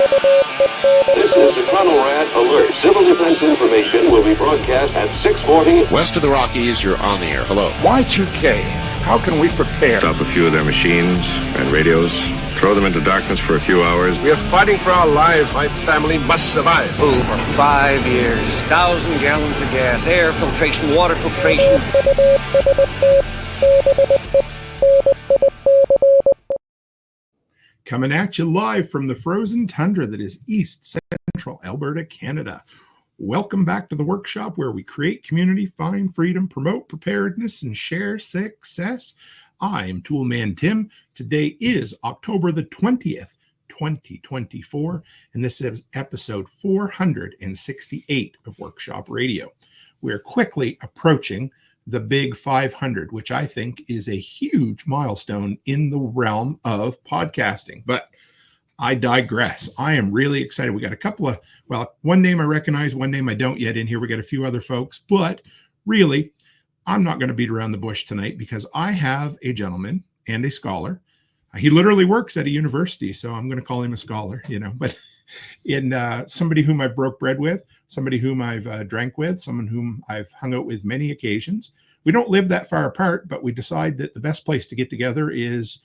This is the Conrad Alert. Civil defense information will be broadcast at 6:40. West of the Rockies, you're on the air. Hello. Y2K, how can we prepare? Stop a few of their machines and radios. Throw them into darkness for a few hours. We are fighting for our lives. My family must survive. Food for 5 years. 1,000 gallons of gas, air filtration, water filtration. Coming at you live from the frozen tundra that is East Central Alberta, Canada. Welcome back to the workshop where we create community, find freedom, promote preparedness, and share success. I'm Toolman Tim. Today is October the 20th, 2024, and this is episode 468 of Workshop Radio. We're quickly approaching the big 500, which I think is a huge milestone in the realm of podcasting. But I digress. I am really excited. We got a couple of, one name I recognize, one name I don't yet in here. We got a few other folks, but really, I'm not going to beat around the bush tonight because I have a gentleman and a scholar. He literally works at a university, so I'm going to call him a scholar, but in somebody whom I've broke bread with, somebody whom I've drank with, someone whom I've hung out with many occasions. We don't live that far apart, but we decide that the best place to get together is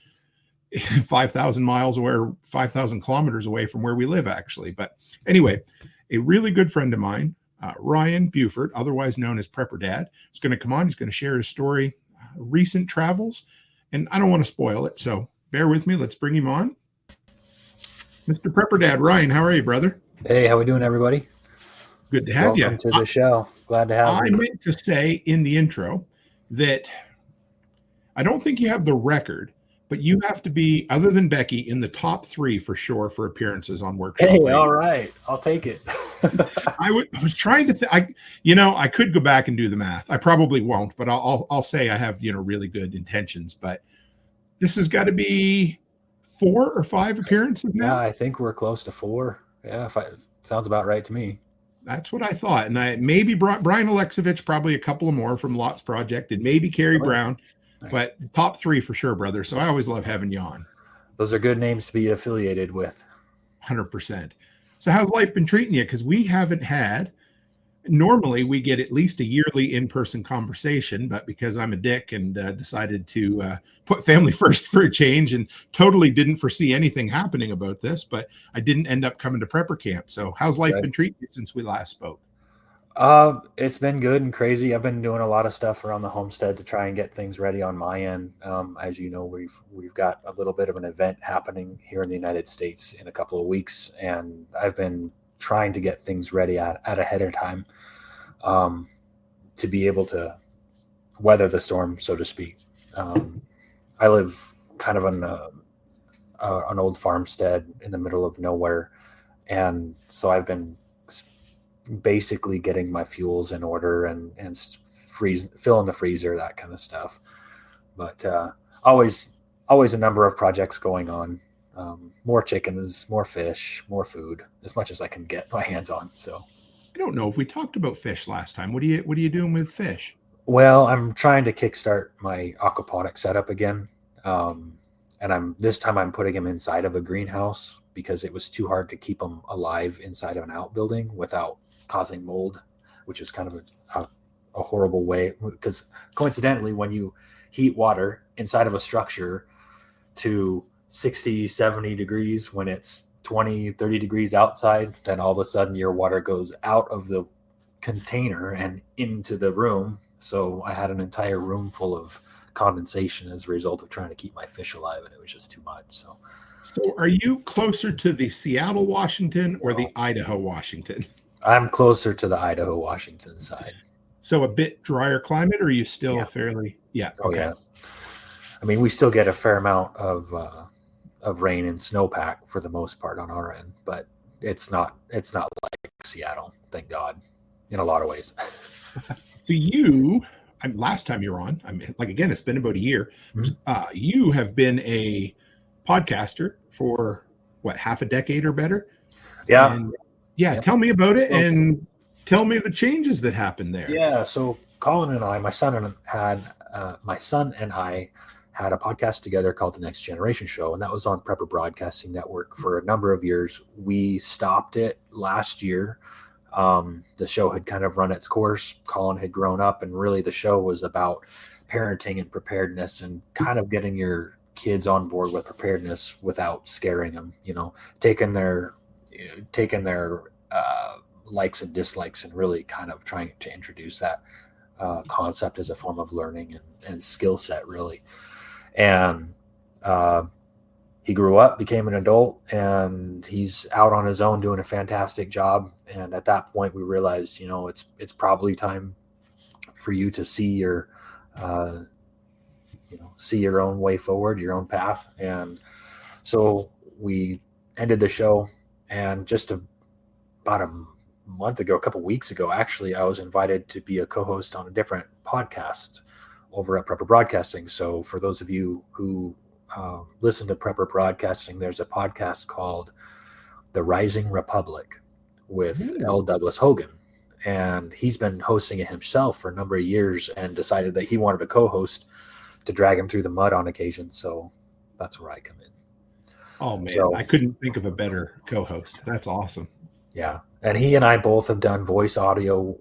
5,000 miles away or 5,000 kilometers away from where we live, actually. But anyway, a really good friend of mine, Ryan Buford, otherwise known as Prepper Dad, is going to come on. He's going to share his story, recent travels, and I don't want to spoil it, so bear with me. Let's bring him on. Mr. Prepper Dad, Ryan, how are you, brother? Hey, how we doing, everybody? Good to have you. Welcome to the show. Glad to have you. I meant to say in the intro that I don't think you have the record, but you have to be, other than Becky, in the top 3 for sure for appearances on Workshop. Hey, all right. I'll take it. I was trying to think. I could go back and do the math. I probably won't, but I'll say I have really good intentions. But this has got to be 4 or 5 appearances now. Yeah, I think we're close to 4. Yeah, sounds about right to me. That's what I thought, and I maybe brought Brian Alexovich, probably a couple of more from Lots Project, and maybe Carrie Brown, nice. But the top 3 for sure, brother. So I always love having you on. Those are good names to be affiliated with. 100%. So how's life been treating you? Because we haven't had, normally we get at least a yearly in-person conversation, but because I'm a dick and decided to put family first for a change and totally didn't foresee anything happening about this, but I didn't end up coming to prepper camp. So how's life been treating you since we last spoke? It's been good and crazy. I've been doing a lot of stuff around the homestead to try and get things ready on my end. As you know, we've got a little bit of an event happening here in the United States in a couple of weeks, and I've been trying to get things ready at ahead of time to be able to weather the storm, so to speak. I live kind of on an old farmstead in the middle of nowhere, and so I've been basically getting my fuels in order and filling the freezer, that kind of stuff. But always a number of projects going on. More chickens, more fish, more food, as much as I can get my hands on. So I don't know if we talked about fish last time. What are you doing with fish? Well, I'm trying to kickstart my aquaponic setup again. And this time I'm putting them inside of a greenhouse because it was too hard to keep them alive inside of an outbuilding without causing mold, which is kind of a horrible way, because coincidentally, when you heat water inside of a structure to 60, 70 degrees, when it's 20, 30 degrees outside, then all of a sudden your water goes out of the container and into the room. So I had an entire room full of condensation as a result of trying to keep my fish alive, and it was just too much. So are you closer to the Seattle, Washington or the Idaho, Washington? I'm closer to the Idaho, Washington side. So a bit drier climate, or are you still fairly? Yeah. Oh, yeah. I mean, we still get a fair amount of rain and snowpack for the most part on our end, but it's not like Seattle, thank God, in a lot of ways. So last time you were on, again, it's been about a year. Mm-hmm. You have been a podcaster for half a decade or better? Yeah. And tell me about it and tell me the changes that happened there. Yeah. So Colin and I, my son and I had a podcast together called The Next Generation Show, and that was on Prepper Broadcasting Network for a number of years. We stopped it last year. The show had kind of run its course. Colin had grown up, and really the show was about parenting and preparedness and kind of getting your kids on board with preparedness without scaring them, taking their likes and dislikes and really kind of trying to introduce that concept as a form of learning and skill set, really. And he grew up, became an adult, and he's out on his own doing a fantastic job. And at that point, we realized, it's probably time for you to see your own way forward, your own path. And so we ended the show, and just about a month ago, a couple weeks ago, actually, I was invited to be a co-host on a different podcast over at Prepper Broadcasting. So for those of you who listen to Prepper Broadcasting, there's a podcast called The Rising Republic with L. Douglas Hogan. And he's been hosting it himself for a number of years and decided that he wanted to co-host to drag him through the mud on occasion. So that's where I come in. Oh, man. I couldn't think of a better co-host. That's awesome. Yeah. And he and I both have done voiceover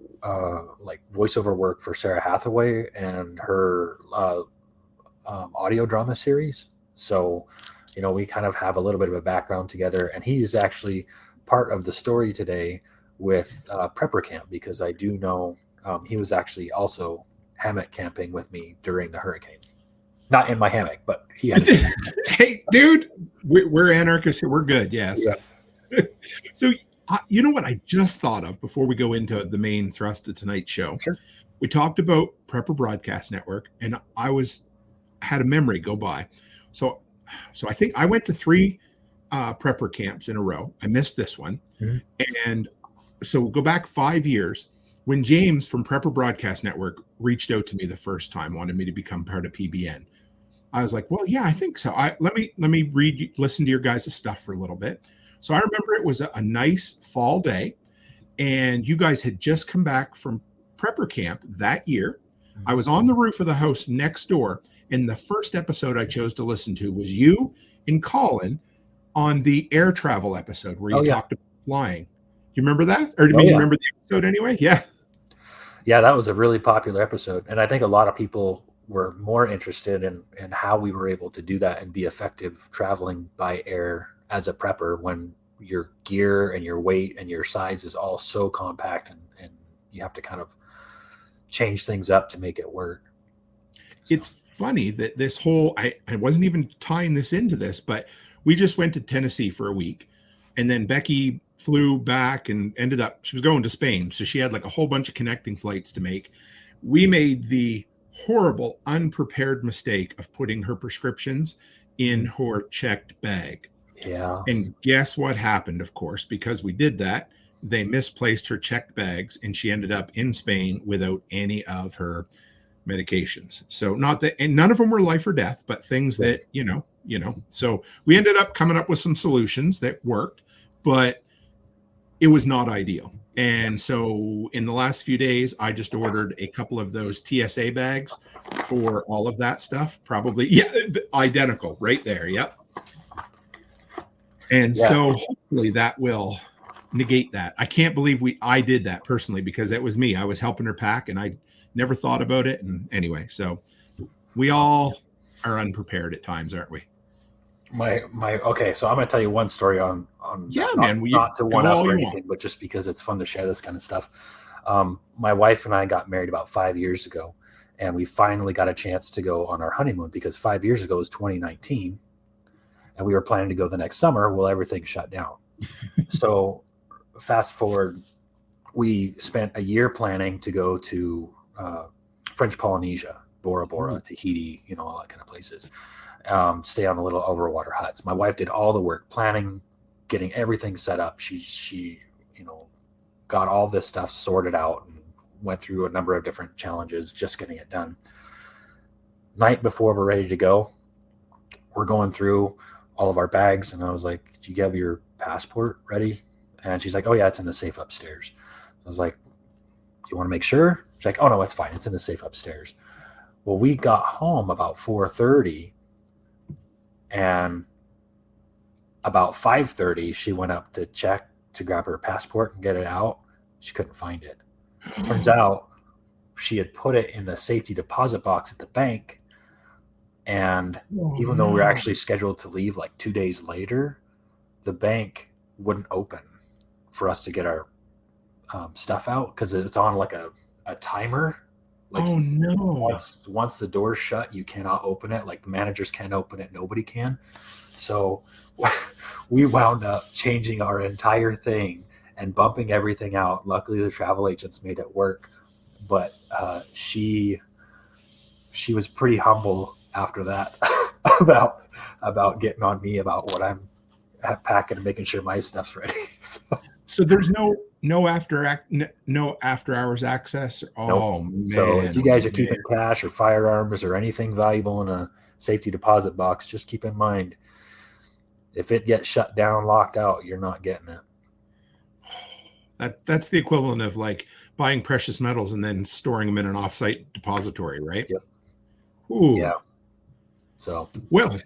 work for Sarah Hathaway and her audio drama series. So, we kind of have a little bit of a background together. And he's actually part of the story today with Prepper Camp, because I do know he was actually also hammock camping with me during the hurricane. Not in my hammock, but he had Hey, dude, we're anarchists here. We're good. Yes. Yeah. So, you know what I just thought of before we go into the main thrust of tonight's show? Sure. We talked about Prepper Broadcast Network, and I had a memory go by. So I think I went to 3 prepper camps in a row. I missed this one. Mm-hmm. And so go back 5 years when James from Prepper Broadcast Network reached out to me the first time, wanted me to become part of PBN. I was like, well, yeah, I think so. Let me listen to your guys' stuff for a little bit. So I remember it was a nice fall day, and you guys had just come back from prepper camp that year. I was on the roof of the house next door, and the first episode I chose to listen to was you and Colin on the air travel episode where you talked about flying. You remember that? Or do you remember the episode anyway? Yeah. Yeah, that was a really popular episode. And I think a lot of people were more interested in how we were able to do that and be effective traveling by air as a prepper when your gear and your weight and your size is all so compact and you have to kind of change things up to make it work. So. It's funny that this whole, I wasn't even tying this into this, but we just went to Tennessee for a week, and then Becky flew back and she was going to Spain. So she had like a whole bunch of connecting flights to make. We made the horrible, unprepared mistake of putting her prescriptions in her checked bag. Yeah. And guess what happened, of course, because we did that, they misplaced her checked bags and she ended up in Spain without any of her medications. So not that, and none of them were life or death, but things that, so we ended up coming up with some solutions that worked, but it was not ideal. And so in the last few days, I just ordered a couple of those TSA bags for all of that stuff. Probably, identical right there. Yep. And so hopefully that will negate that. I can't believe I did that personally, because that was me. I was helping her pack and I never thought about it. And anyway, so we all are unprepared at times, aren't we? Okay, so I'm going to tell you one story on not to one up or anything, but just because it's fun to share this kind of stuff. My wife and I got married about 5 years ago, and we finally got a chance to go on our honeymoon, because 5 years ago was 2019, and we were planning to go the next summer. Well, everything shut down. So fast forward, we spent a year planning to go to French Polynesia, Bora Bora, Tahiti, all that kind of places. Stay on a little overwater huts. My wife did all the work, planning, getting everything set up. She got all this stuff sorted out and went through a number of different challenges just getting it done. Night before we're ready to go, we're going through all of our bags, and I was like, "Do you have your passport ready?" And she's like, "Oh yeah, it's in the safe upstairs." I was like, "Do you want to make sure?" She's like, "Oh no, it's fine. It's in the safe upstairs." Well, we got home about 4:30, And about 5:30, she went up to check to grab her passport and get it out. She couldn't find it. Turns out she had put it in the safety deposit box at the bank. And even though we were actually scheduled to leave like 2 days later, the bank wouldn't open for us to get our stuff out because it's on like a timer. Like once the door's shut, you cannot open it. Like the managers can't open it. Nobody can. So we wound up changing our entire thing and bumping everything out. Luckily, the travel agents made it work. But she was pretty humble after that about getting on me about what I'm packing and making sure my stuff's ready. So there's no after hours access. Oh, nope. Man! So if you guys are keeping cash or firearms or anything valuable in a safety deposit box, just keep in mind if it gets shut down, locked out, you're not getting it. That's the equivalent of like buying precious metals and then storing them in an offsite depository, right? Yep. Ooh. Yeah. So learned.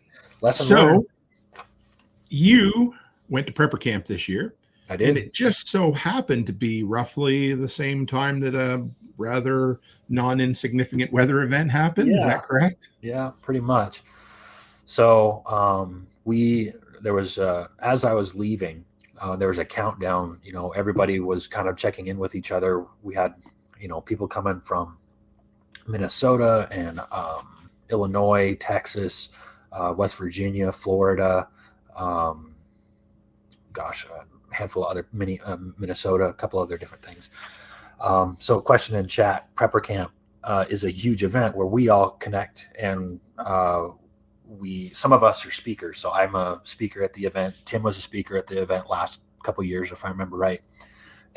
You went to prepper camp this year. I did. And it just so happened to be roughly the same time that a rather non-insignificant weather event happened. Yeah. Is that correct? Yeah, pretty much. So there was as I was leaving, there was a countdown. You know, everybody was kind of checking in with each other. We had, people coming from Minnesota and Illinois, Texas, West Virginia, Florida, a handful of other Minnesota, a couple other different things. So question in chat, prepper camp is a huge event where we all connect, and some of us are speakers. So I'm a speaker at the event. Tim was a speaker at the event last couple of years, if I remember right.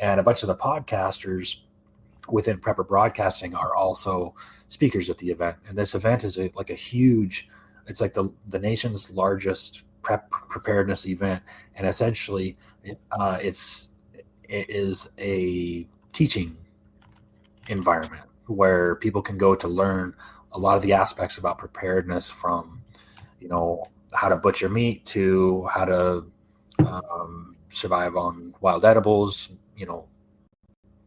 And a bunch of the podcasters within prepper broadcasting are also speakers at the event. And this event is like a huge, it's like the nation's largest preparedness event. And essentially it is a teaching environment where people can go to learn a lot of the aspects about preparedness, from how to butcher meat to how to survive on wild edibles,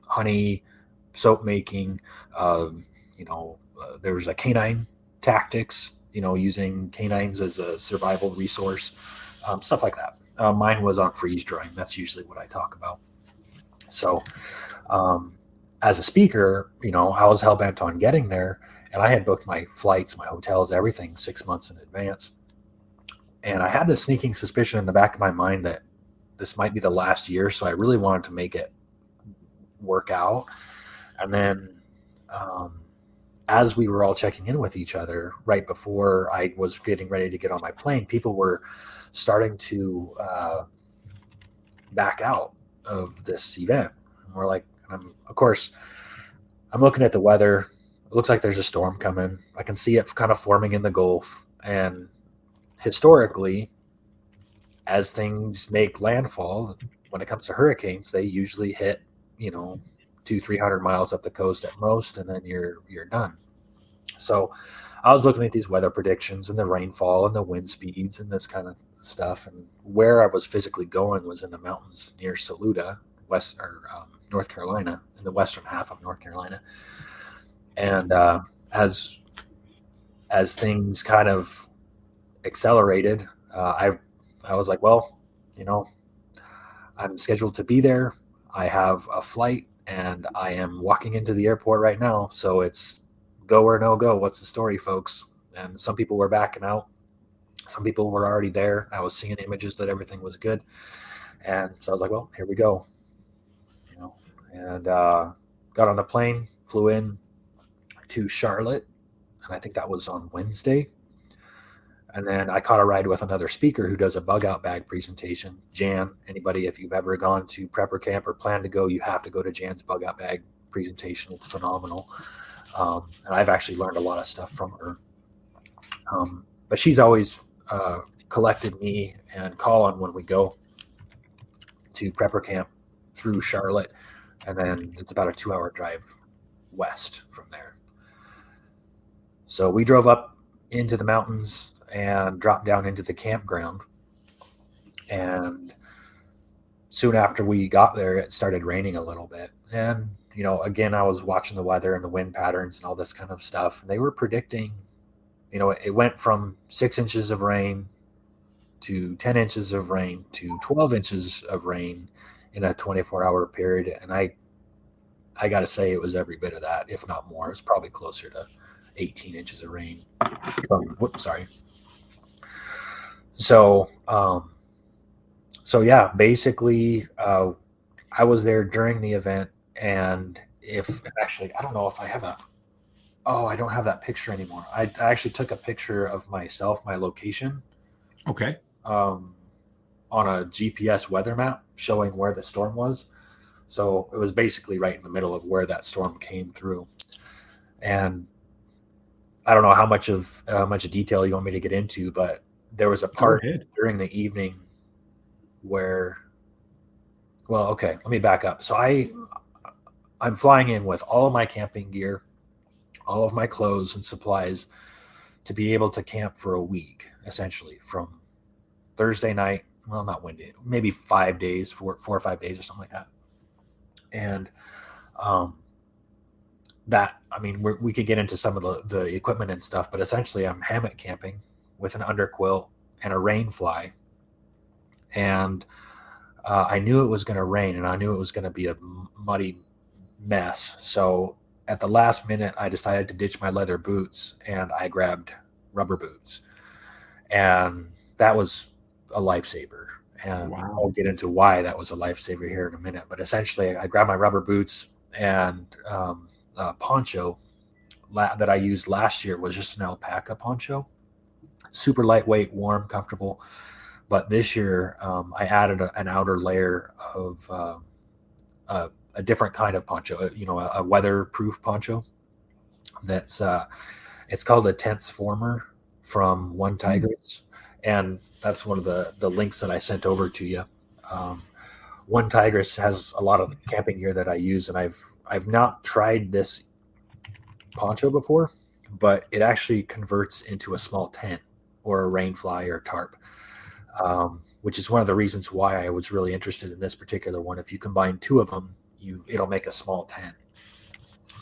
honey, soap making, there was a canine tactics, using canines as a survival resource, stuff like that. Mine was on freeze drying. That's usually what I talk about. So as a speaker, I was hell-bent on getting there, and I had booked my flights, my hotels, everything 6 months in advance. And I had this sneaking suspicion in the back of my mind that this might be the last year, so I really wanted to make it work out. And then as we were all checking in with each other right before I was getting ready to get on my plane, people were starting to back out of this event. And we're like, of course, I'm looking at the weather. It looks like there's a storm coming. I can see it kind of forming in the Gulf. And historically, as things make landfall, when it comes to hurricanes, they usually hit, 200-300 miles up the coast at most, and then you're done. So I was looking at these weather predictions and the rainfall and the wind speeds and this kind of stuff. And where I was physically going was in the mountains near Saluda, North Carolina, in the western half of North Carolina. And as things kind of accelerated, I was like, well, I'm scheduled to be there. I have a flight and I am walking into the airport right now. So it's go or no go. What's the story, folks? And some people were backing out. Some people were already there. I was seeing images that everything was good. And so I was like, well, here we go. And got on the plane, flew in to Charlotte. And I think that was on Wednesday. And then I caught a ride with another speaker who does a bug out bag presentation. Jan, anybody, if you've ever gone to prepper camp or plan to go, you have to go to Jan's bug out bag presentation. It's phenomenal. And I've actually learned a lot of stuff from her. But she's always collected me and Colin when we go to prepper camp through Charlotte. And then it's about a 2-hour drive west from there. So we drove up into the mountains. and dropped down into the campground. And soon after we got there, it started raining a little bit. And, you know, again, I was watching the weather and the wind patterns and all this kind of stuff. And they were predicting, you know, it went from 6 inches of rain to 10 inches of rain to 12 inches of rain in a 24-hour period. And I got to say it was every bit of that, if not more. It's probably closer to 18 inches of rain. So yeah, basically, I was there during the event, and I don't know if I have I don't have that picture anymore. I actually took a picture of myself, my location. Okay. On a GPS weather map showing where the storm was. So it was basically right in the middle of where that storm came through. And I don't know how much detail you want me to get into, but there was a part during the evening where, well, okay, let me back up. So I'm flying in with all of my camping gear, all of my clothes and supplies to be able to camp for a week, essentially from Thursday night. Well, not windy, maybe 5 days, 4 or 5 days or something like that. And we could get into some of the equipment and stuff, but essentially I'm hammock camping with an under-quilt and a rain fly. And I knew it was going to rain, and I knew it was going to be a muddy mess. So at the last minute, I decided to ditch my leather boots, and I grabbed rubber boots. And that was a lifesaver. And wow. I'll get into why that was a lifesaver here in a minute. But essentially, I grabbed my rubber boots, and poncho that I used last year was just an alpaca poncho. Super lightweight, warm, comfortable. But this year, I added an outer layer of a different kind of poncho, a weatherproof poncho. That's it's called a Tentsformer from One Tigress, and that's one of the links that I sent over to you. One Tigress has a lot of the camping gear that I use, and I've not tried this poncho before, but it actually converts into a small tent or a rain fly or tarp. Which is one of the reasons why I was really interested in this particular one. If you combine two of them, it'll make a small tent.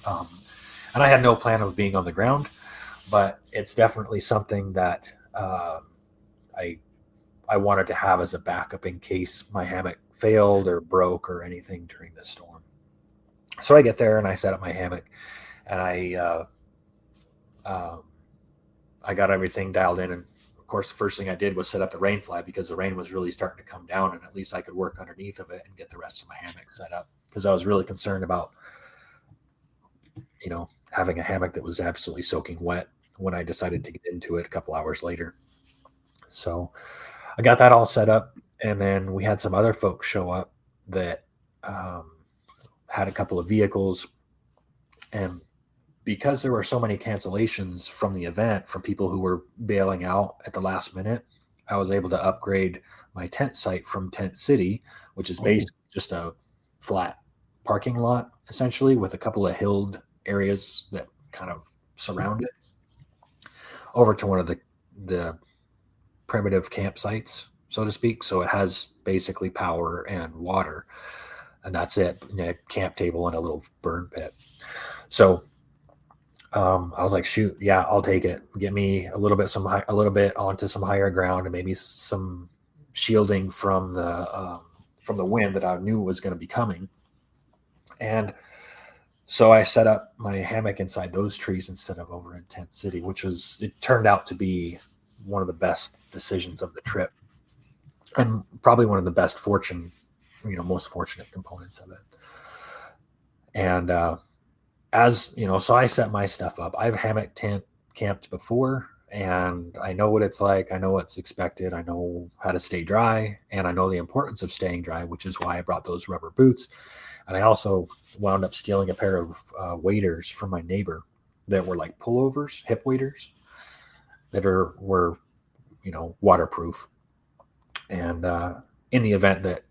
And I had no plan of being on the ground, but it's definitely something that I wanted to have as a backup in case my hammock failed or broke or anything during the storm. So I get there and I set up my hammock, and I got everything dialed in. And of course, the first thing I did was set up the rain fly, because the rain was really starting to come down, and at least I could work underneath of it and get the rest of my hammock set up, because I was really concerned about, having a hammock that was absolutely soaking wet when I decided to get into it a couple hours later. So I got that all set up, and then we had some other folks show up that had a couple of vehicles, and because there were so many cancellations from the event from people who were bailing out at the last minute, I was able to upgrade my tent site from Tent City, which is basically just a flat parking lot, essentially, with a couple of hilled areas that kind of surround it, over to one of the primitive campsites, so to speak. So it has basically power and water, and that's it. A camp table and a little burn pit. So I was like, shoot, yeah, I'll take it. Get me a little bit onto some higher ground, and maybe some shielding from the wind that I knew was going to be coming. And so I set up my hammock inside those trees instead of over in Tent City, it turned out to be one of the best decisions of the trip, and probably one of the best most fortunate components of it. And so I set my stuff up. I've hammock tent camped before, and I know what it's like. I know what's expected. I know how to stay dry, and I know the importance of staying dry, which is why I brought those rubber boots. And I also wound up stealing a pair of waders from my neighbor that were like pullovers, hip waders, that were waterproof. And in the event that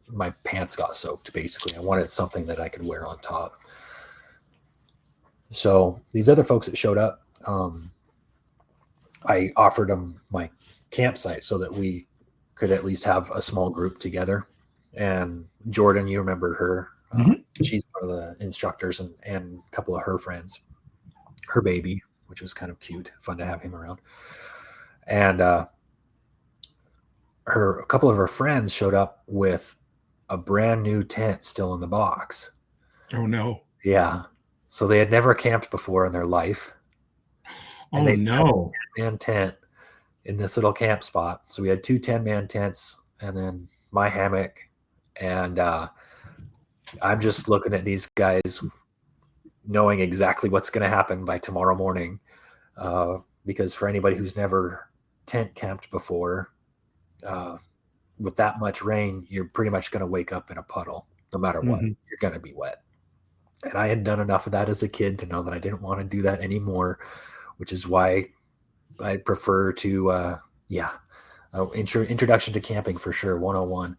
my pants got soaked, basically, I wanted something that I could wear on top. So these other folks that showed up, I offered them my campsite so that we could at least have a small group together. And Jordan, you remember her? She's one of the instructors, and a couple of her friends, her baby, which was kind of cute, fun to have him around. And a couple of her friends showed up with a brand new tent still in the box. Oh no. Yeah. So they had never camped before in their life. And they no. A 10-man tent in this little camp spot. So we had 2 10-man tents and then my hammock. And I'm just looking at these guys knowing exactly what's going to happen by tomorrow morning. Because for anybody who's never tent camped before, with that much rain, you're pretty much going to wake up in a puddle. No matter what, you're going to be wet. And I had done enough of that as a kid to know that I didn't want to do that anymore, which is why I prefer to, introduction to camping for sure, 101.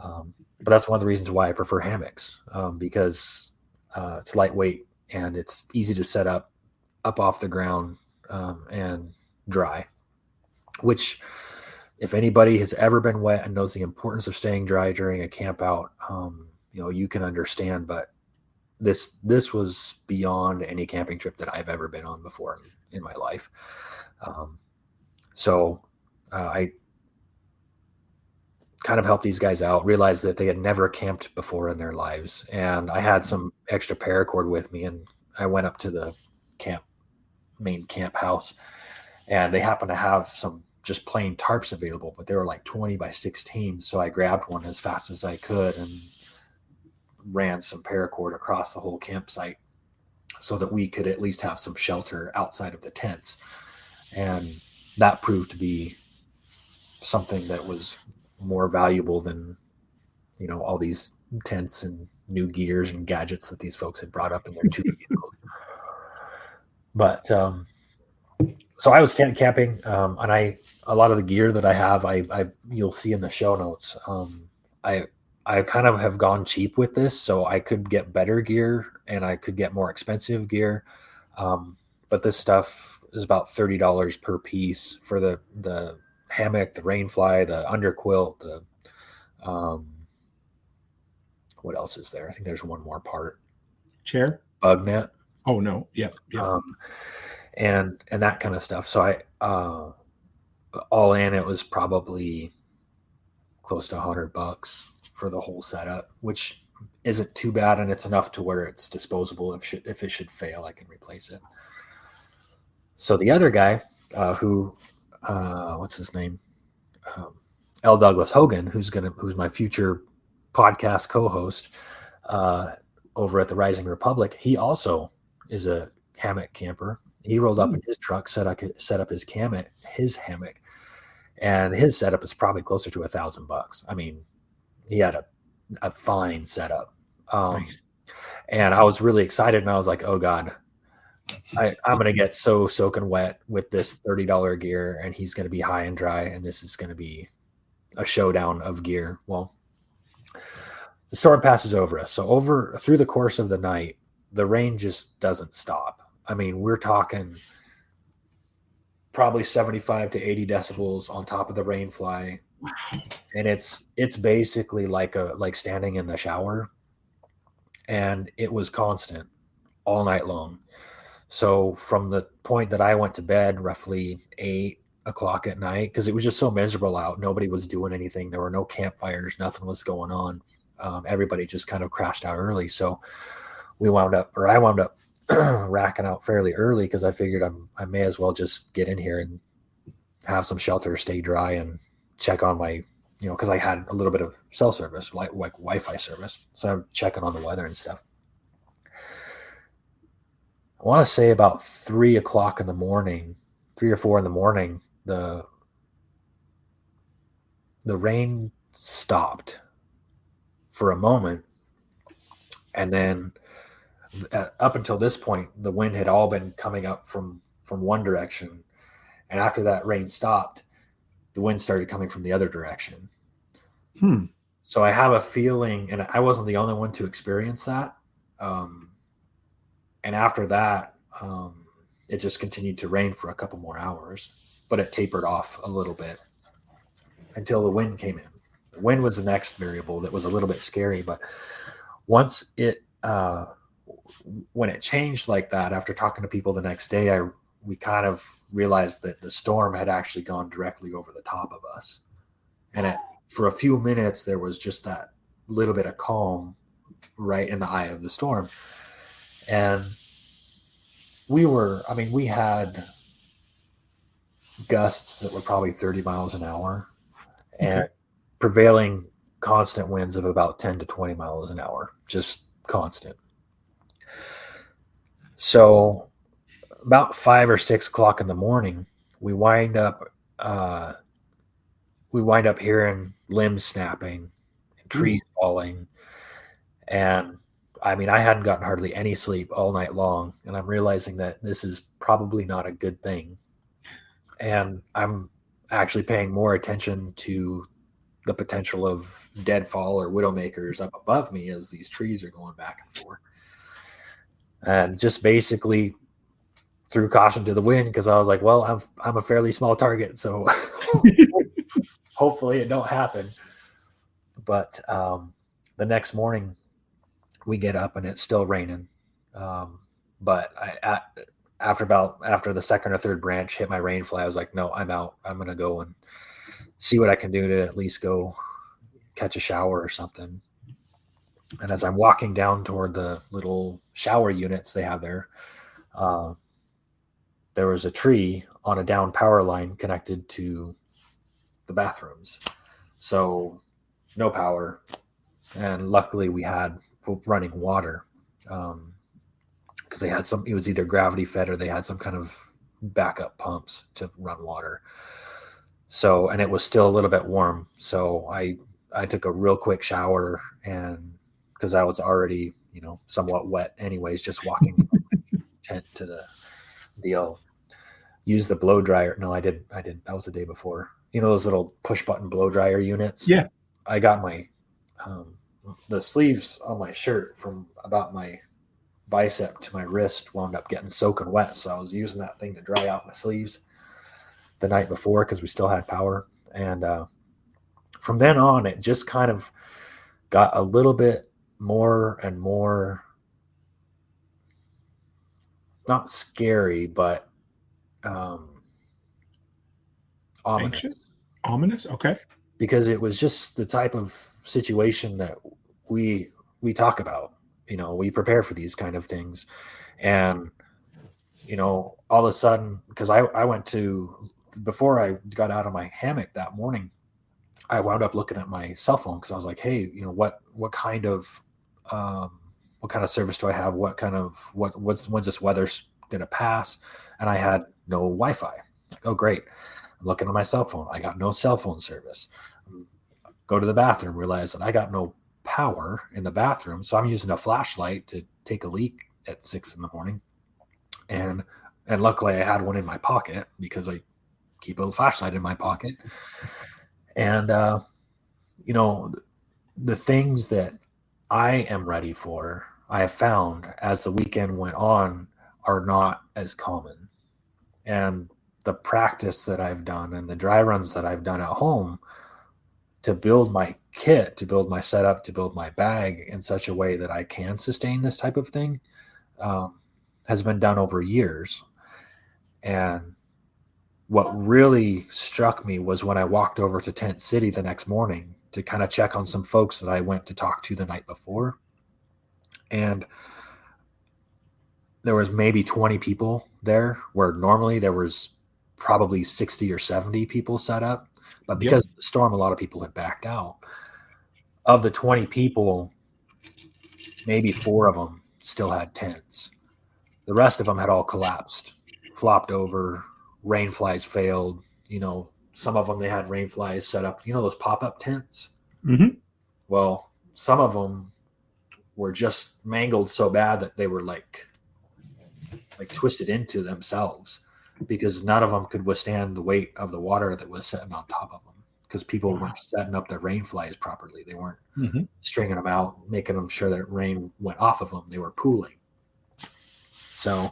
But that's one of the reasons why I prefer hammocks, because it's lightweight and it's easy to set up off the ground and dry, which if anybody has ever been wet and knows the importance of staying dry during a camp out, you can understand. But this was beyond any camping trip that I've ever been on before in my life. So I kind of helped these guys out, realized that they had never camped before in their lives. And I had some extra paracord with me, and I went up to the main camp house, and they happened to have some just plain tarps available, but they were like 20 by 16. So I grabbed one as fast as I could and ran some paracord across the whole campsite so that we could at least have some shelter outside of the tents. And that proved to be something that was more valuable than, all these tents and new gears and gadgets that these folks had brought up in their 2 vehicles. But, so I was tent camping, and a lot of the gear that I have, you'll see in the show notes. I kind of have gone cheap with this, so I could get better gear and I could get more expensive gear. But this stuff is about $30 per piece for the hammock, the rainfly, the under-quilt, what else is there? I think there's one more part. Chair? Bug net. Oh no. Yeah. And that kind of stuff. So I all in, it was probably close to $100 for the whole setup, which isn't too bad, and it's enough to where it's disposable. If it should fail, I can replace it. So the other guy, what's his name? L. Douglas Hogan, who's my future podcast co-host over at the Rising Republic. He also is a hammock camper. He rolled up in his truck, set up his hammock, and his setup is probably closer to $1,000. I mean, he had a fine setup. Nice. And I was really excited, and I was like, oh God, I'm going to get so soaking wet with this $30 gear, and he's going to be high and dry, and this is going to be a showdown of gear. Well, the storm passes over us. So through the course of the night, the rain just doesn't stop. I mean, we're talking probably 75 to 80 decibels on top of the rainfly. And it's basically like standing in the shower, and it was constant all night long. So from the point that I went to bed, roughly 8 o'clock at night, because it was just so miserable out, nobody was doing anything. There were no campfires, nothing was going on. Everybody just kind of crashed out early. So I wound up racking out fairly early, because I figured I may as well just get in here and have some shelter, stay dry, and check on my, because I had a little bit of cell service, like Wi-Fi service. So I'm checking on the weather and stuff. I want to say about 3 o'clock in the morning, 3 or 4 in the morning, the rain stopped for a moment. And then up until this point, the wind had all been coming up from one direction. And after that rain stopped, the wind started coming from the other direction. So I have a feeling, and I wasn't the only one to experience that. And after that, it just continued to rain for a couple more hours. but it tapered off a little bit until the wind came in. The wind was the next variable that was a little bit scary, but once it when it changed like that, after talking to people the next day, we kind of realized that the storm had actually gone directly over the top of us. And for a few minutes, there was just that little bit of calm right in the eye of the storm. And we had gusts that were probably 30 miles an hour and prevailing constant winds of about 10 to 20 miles an hour, just constant. So about 5 or 6 o'clock in the morning, we wind up hearing limbs snapping and trees falling. And I hadn't gotten hardly any sleep all night long, and I'm realizing that this is probably not a good thing. And I'm actually paying more attention to the potential of deadfall or widowmakers up above me as these trees are going back and forth. And just basically threw caution to the wind, because I was like, well, I'm a fairly small target, so hopefully it don't happen. But the next morning we get up and it's still raining. But after the second or third branch hit my rain fly, I was like, no, I'm out. I'm going to go and see what I can do to at least go catch a shower or something. And as I'm walking down toward the little shower units they have there, there was a tree on a down power line connected to the bathrooms. So no power. And luckily we had running water, because they had it was either gravity fed or they had some kind of backup pumps to run water. So, and it was still a little bit warm. So I took a real quick shower, and because I was already, somewhat wet anyways, just walking from my tent to the deal. Use the blow dryer. No, I didn't. That was the day before. Those little push button blow dryer units. Yeah. I got my, the sleeves on my shirt from about my bicep to my wrist wound up getting soaking wet. So I was using that thing to dry out my sleeves the night before, because we still had power. And from then on, it just kind of got a little bit more and more, not scary, but ominous. Ominous? Okay. Because it was just the type of situation that we talk about. We prepare for these kind of things. And, all of a sudden, because I went to, before I got out of my hammock that morning, I wound up looking at my cell phone, because I was like, hey, what kind of service do I have? When's this weather going to pass? And I had no Wi-Fi. Like, oh, great. I'm looking at my cell phone. I got no cell phone service. Go to the bathroom, realize that I got no power in the bathroom. So I'm using a flashlight to take a leak at 6 a.m. And luckily I had one in my pocket, because I keep a flashlight in my pocket. And, the things that I am ready for, I have found as the weekend went on, are not as common. And the practice that I've done and the dry runs that I've done at home to build my kit, to build my setup, to build my bag in such a way that I can sustain this type of thing, has been done over years. And what really struck me was when I walked over to Tent City the next morning to kind of check on some folks that I went to talk to the night before. And there was maybe 20 people there, where normally there was probably 60 or 70 people set up. But because of the storm, a lot of people had backed out. Of the 20 people, maybe 4 of them still had tents. The rest of them had all collapsed, flopped over, rain flies failed. Some of them, they had rain flies set up, those pop-up tents. Mm-hmm. Well, some of them were just mangled so bad that they were like twisted into themselves, because none of them could withstand the weight of the water that was sitting on top of them, because people weren't setting up their rain flies properly. They weren't stringing them out, making sure that rain went off of them. They were pooling. So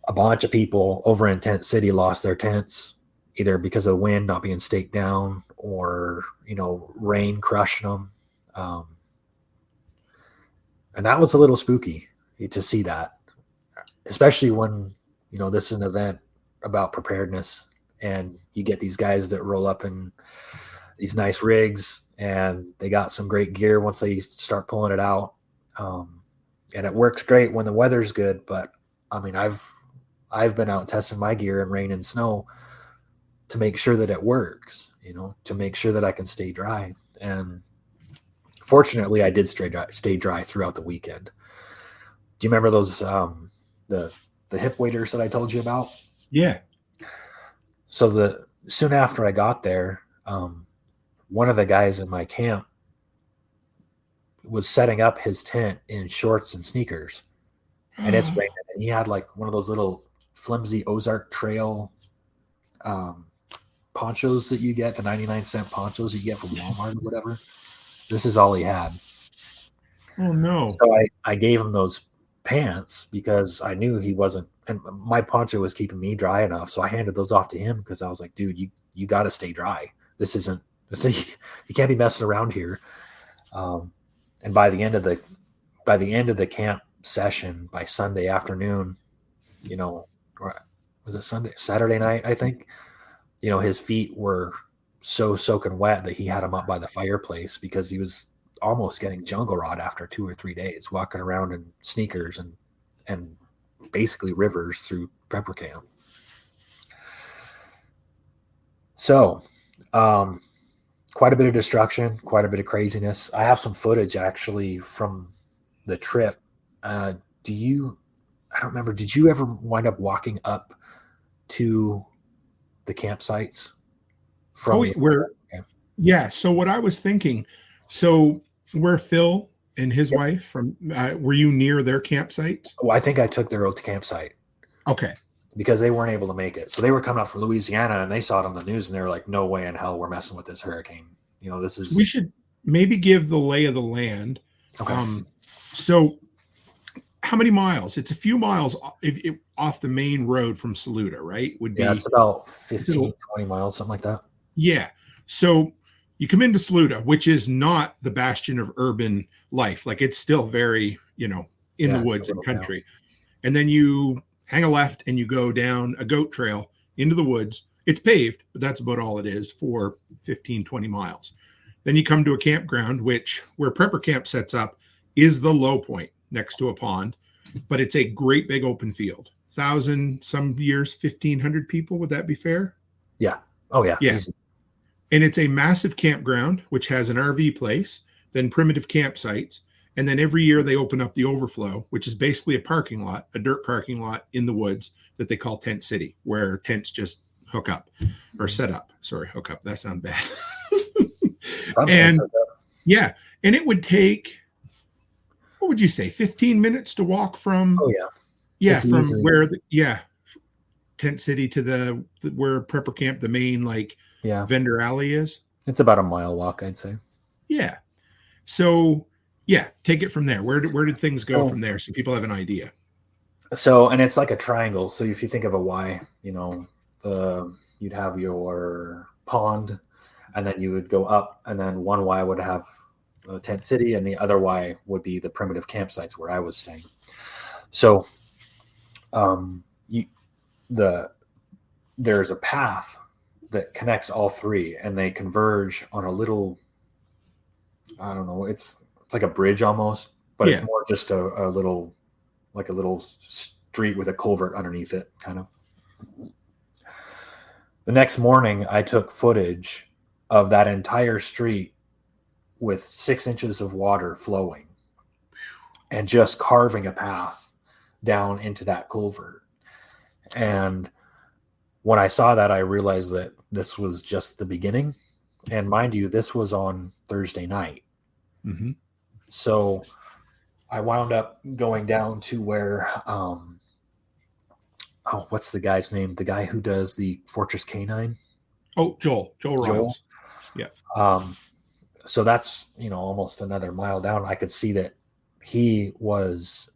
a bunch of people over in Tent City lost their tents. either because of the wind not being staked down or, rain crushing them. And that was a little spooky to see that, especially when, this is an event about preparedness and you get these guys that roll up in these nice rigs and they got some great gear once they start pulling it out. And it works great when the weather's good, but I mean, I've been out testing my gear in rain and snow to make sure that it works, to make sure that I can stay dry. And fortunately, I did stay dry throughout the weekend. Do you remember those the hip waders that I told you about? Yeah. So soon after I got there, one of the guys in my camp was setting up his tent in shorts and sneakers, and it's raining. And he had like one of those little flimsy Ozark Trail ponchos that you get, the 99-cent ponchos you get from Walmart or whatever. This is all he had. Oh no. So I gave him those pants because I knew he wasn't, and my poncho was keeping me dry enough. So I handed those off to him because I was like, dude, you got to stay dry. You can't be messing around here. And by the end of the camp session, by Sunday afternoon, or was it Saturday night, I think, his feet were so soaking wet that he had them up by the fireplace because he was almost getting jungle rot after 2 or 3 days walking around in sneakers and basically rivers through prepper camp. So, quite a bit of destruction, quite a bit of craziness. I have some footage actually from the trip. I don't remember. Did you ever wind up walking up to the campsites? Yeah. So what I was thinking, where Phil and his wife from, were you near their campsite? Well, I think I took their old campsite. Okay. Because they weren't able to make it. So they were coming up from Louisiana and they saw it on the news and they were like, no way in hell we're messing with this hurricane. We should maybe give the lay of the land. Okay. So how many miles? It's a few miles off the main road from Saluda, right? It's about 15, 20 miles, something like that. Yeah. So you come into Saluda, which is not the bastion of urban life. Like it's still very, in the woods and country. Town. And then you hang a left and you go down a goat trail into the woods. It's paved, but that's about all it is for 15, 20 miles. Then you come to a campground, where Prepper Camp sets up is the low point next to a pond, but it's a great big open field. 1,000, some years, 1,500 people. Would that be fair? Yeah. Oh yeah. Yeah. Easy. And it's a massive campground, which has an RV place, then primitive campsites. And then every year they open up the overflow, which is basically a dirt parking lot in the woods that they call Tent City, where tents just hook up or set up. Sorry, hook up. That sounds bad. And it would take, what would you say, 15 minutes to walk from? Oh yeah. Yeah. It's from easy. Tent City to where Prepper Camp, the main vendor alley is. It's about a mile walk, I'd say. Yeah. So take it from there. Where did things go from there? So people have an idea. So, and it's like a triangle. So if you think of a Y, you'd have your pond, and then you would go up, and then one Y would have Tent City, and the other Y would be the primitive campsites where I was staying. So, there's a path that connects all three, and they converge on a little, I don't know, it's like a bridge almost, but it's more just a little street with a culvert underneath it, kind of. The next morning, I took footage of that entire street with 6 inches of water flowing and just carving a path down into that culvert. And when I saw that, I realized that this was just the beginning. And mind you, this was on Thursday night. Mm-hmm. So I wound up going down to where, what's the guy's name? The guy who does the Fortress Canine? Oh, Joel Riles. Yeah. So that's, almost another mile down. I could see that he was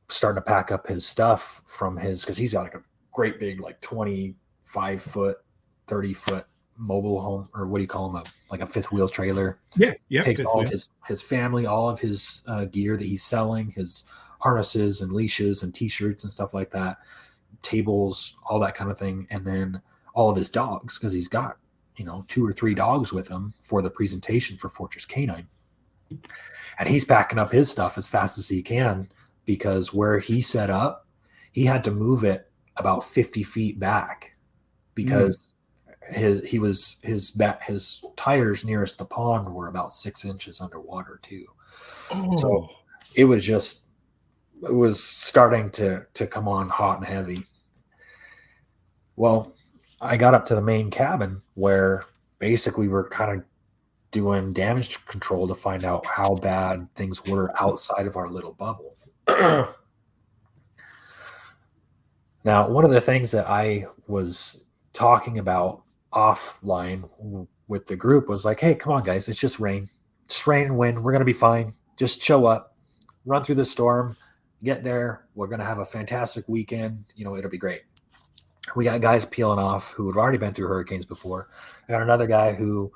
starting to pack up his stuff from because he's got like a great big, 20 5-foot, 30-foot mobile home, or what do you call them? Like a fifth wheel trailer. Yeah. Takes all of his family, all of his gear that he's selling, his harnesses and leashes and t-shirts and stuff like that, tables, all that kind of thing. And then all of his dogs, because he's got, 2 or 3 dogs with him for the presentation for Fortress Canine. And he's packing up his stuff as fast as he can, because where he set up, he had to move it about 50 feet back because his tires nearest the pond were about 6 inches underwater too. So it was starting to come on hot and heavy. Well, I got up to the main cabin where basically we're kind of doing damage control to find out how bad things were outside of our little bubble. Now, one of the things that I was talking about offline with the group was like, hey, come on, guys, it's just rain. Just rain and wind. We're going to be fine. Just show up, run through the storm, get there. We're going to have a fantastic weekend. It'll be great. We got guys peeling off who had already been through hurricanes before. I got another guy who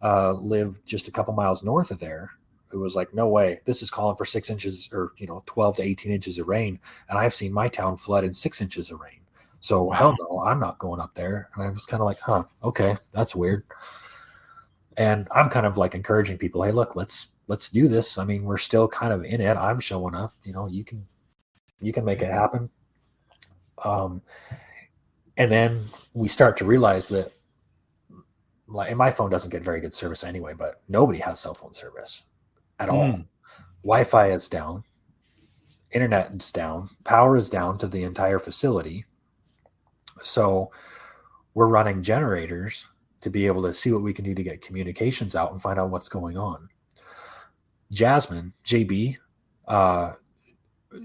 lived just a couple miles north of there who was like, no way, this is calling for 6 inches or 12 to 18 inches of rain, and I've seen my town flood in 6 inches of rain. So hell no, I'm not going up there. And I was kind of like, okay, that's weird. And I'm kind of like encouraging people, hey, look, let's do this. I mean, we're still kind of in it. I'm showing up. You can make it happen. And then we start to realize that, and my phone doesn't get very good service anyway, but nobody has cell phone service at all. Wi-Fi is down. Internet is down. Power is down to the entire facility. So we're running generators to be able to see what we can do to get communications out and find out what's going on. Jasmine, JB,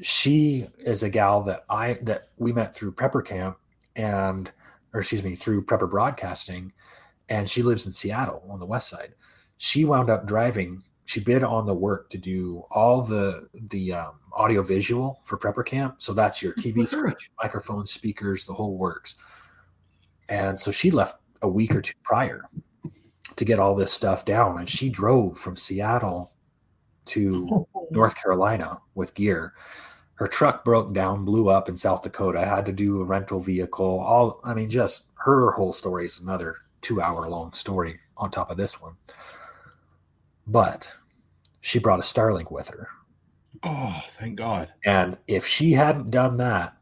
she is a gal that we met through Prepper Camp through Prepper Broadcasting, and she lives in Seattle on the west side. She wound up driving. She bid on the work to do all the audio visual for Prepper Camp. So that's your TV screen, microphone, speakers, the whole works. And so she left a week or two prior to get all this stuff down. And she drove from Seattle to North Carolina with gear. Her truck broke down, blew up in South Dakota. I had to do a rental vehicle. Just her whole story is another 2-hour-long story on top of this one. But she brought a Starlink with her. Oh, thank God. And if she hadn't done that,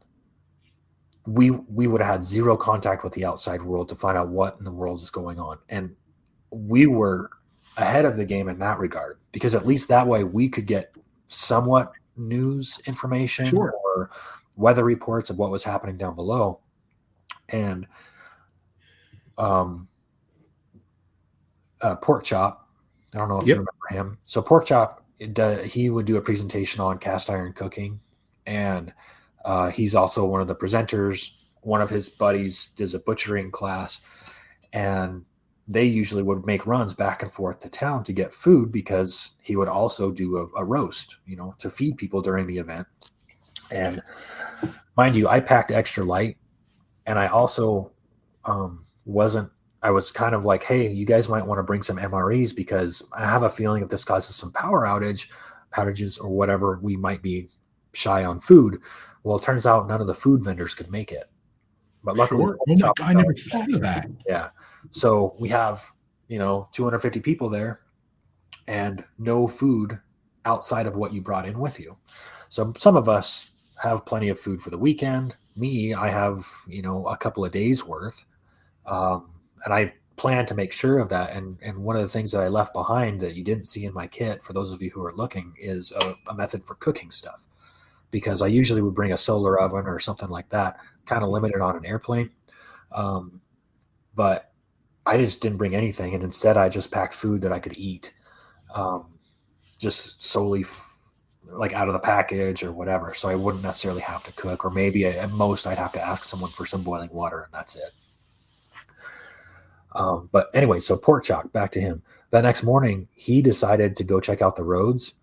we would have had zero contact with the outside world to find out what in the world is going on. And we were ahead of the game in that regard, because at least that way we could get somewhat news information or weather reports of what was happening down below. And Pork Chop, I don't know if you remember him. So Pork Chop, he would do a presentation on cast iron cooking, and he's also one of the presenters. One of his buddies does a butchering class, and they usually would make runs back and forth to town to get food, because he would also do a roast, to feed people during the event. And mind you, I packed extra light, and I also I was kind of like, hey, you guys might want to bring some MREs, because I have a feeling if this causes some power outages or whatever, we might be shy on food. Well, it turns out none of the food vendors could make it. But luckily, I never thought of that. Yeah. So we have, 250 people there and no food outside of what you brought in with you. So some of us have plenty of food for the weekend. Me, I have, a couple of days worth. And I plan to make sure of that. And one of the things that I left behind that you didn't see in my kit, for those of you who are looking, is a method for cooking stuff. Because I usually would bring a solar oven or something like that, kind of limited on an airplane. But I just didn't bring anything. And instead I just packed food that I could eat, just solely like out of the package or whatever. So I wouldn't necessarily have to cook, or maybe at most I'd have to ask someone for some boiling water, and that's it. But anyway, so Pork Chop, back to him. That next morning, he decided to go check out the roads.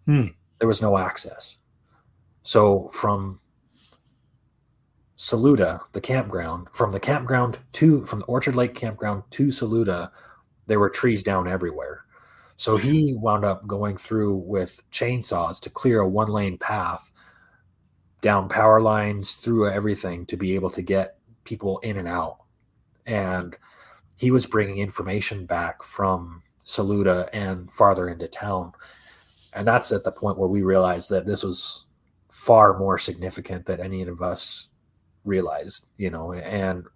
There was no access. So from Saluda, the campground, from the Orchard Lake campground to Saluda, there were trees down everywhere. So he wound up going through with chainsaws to clear a 1-lane path down power lines, through everything, to be able to get people in and out. And he was bringing information back from Saluda and farther into town. And that's at the point where we realized that this was far more significant than any of us realized, and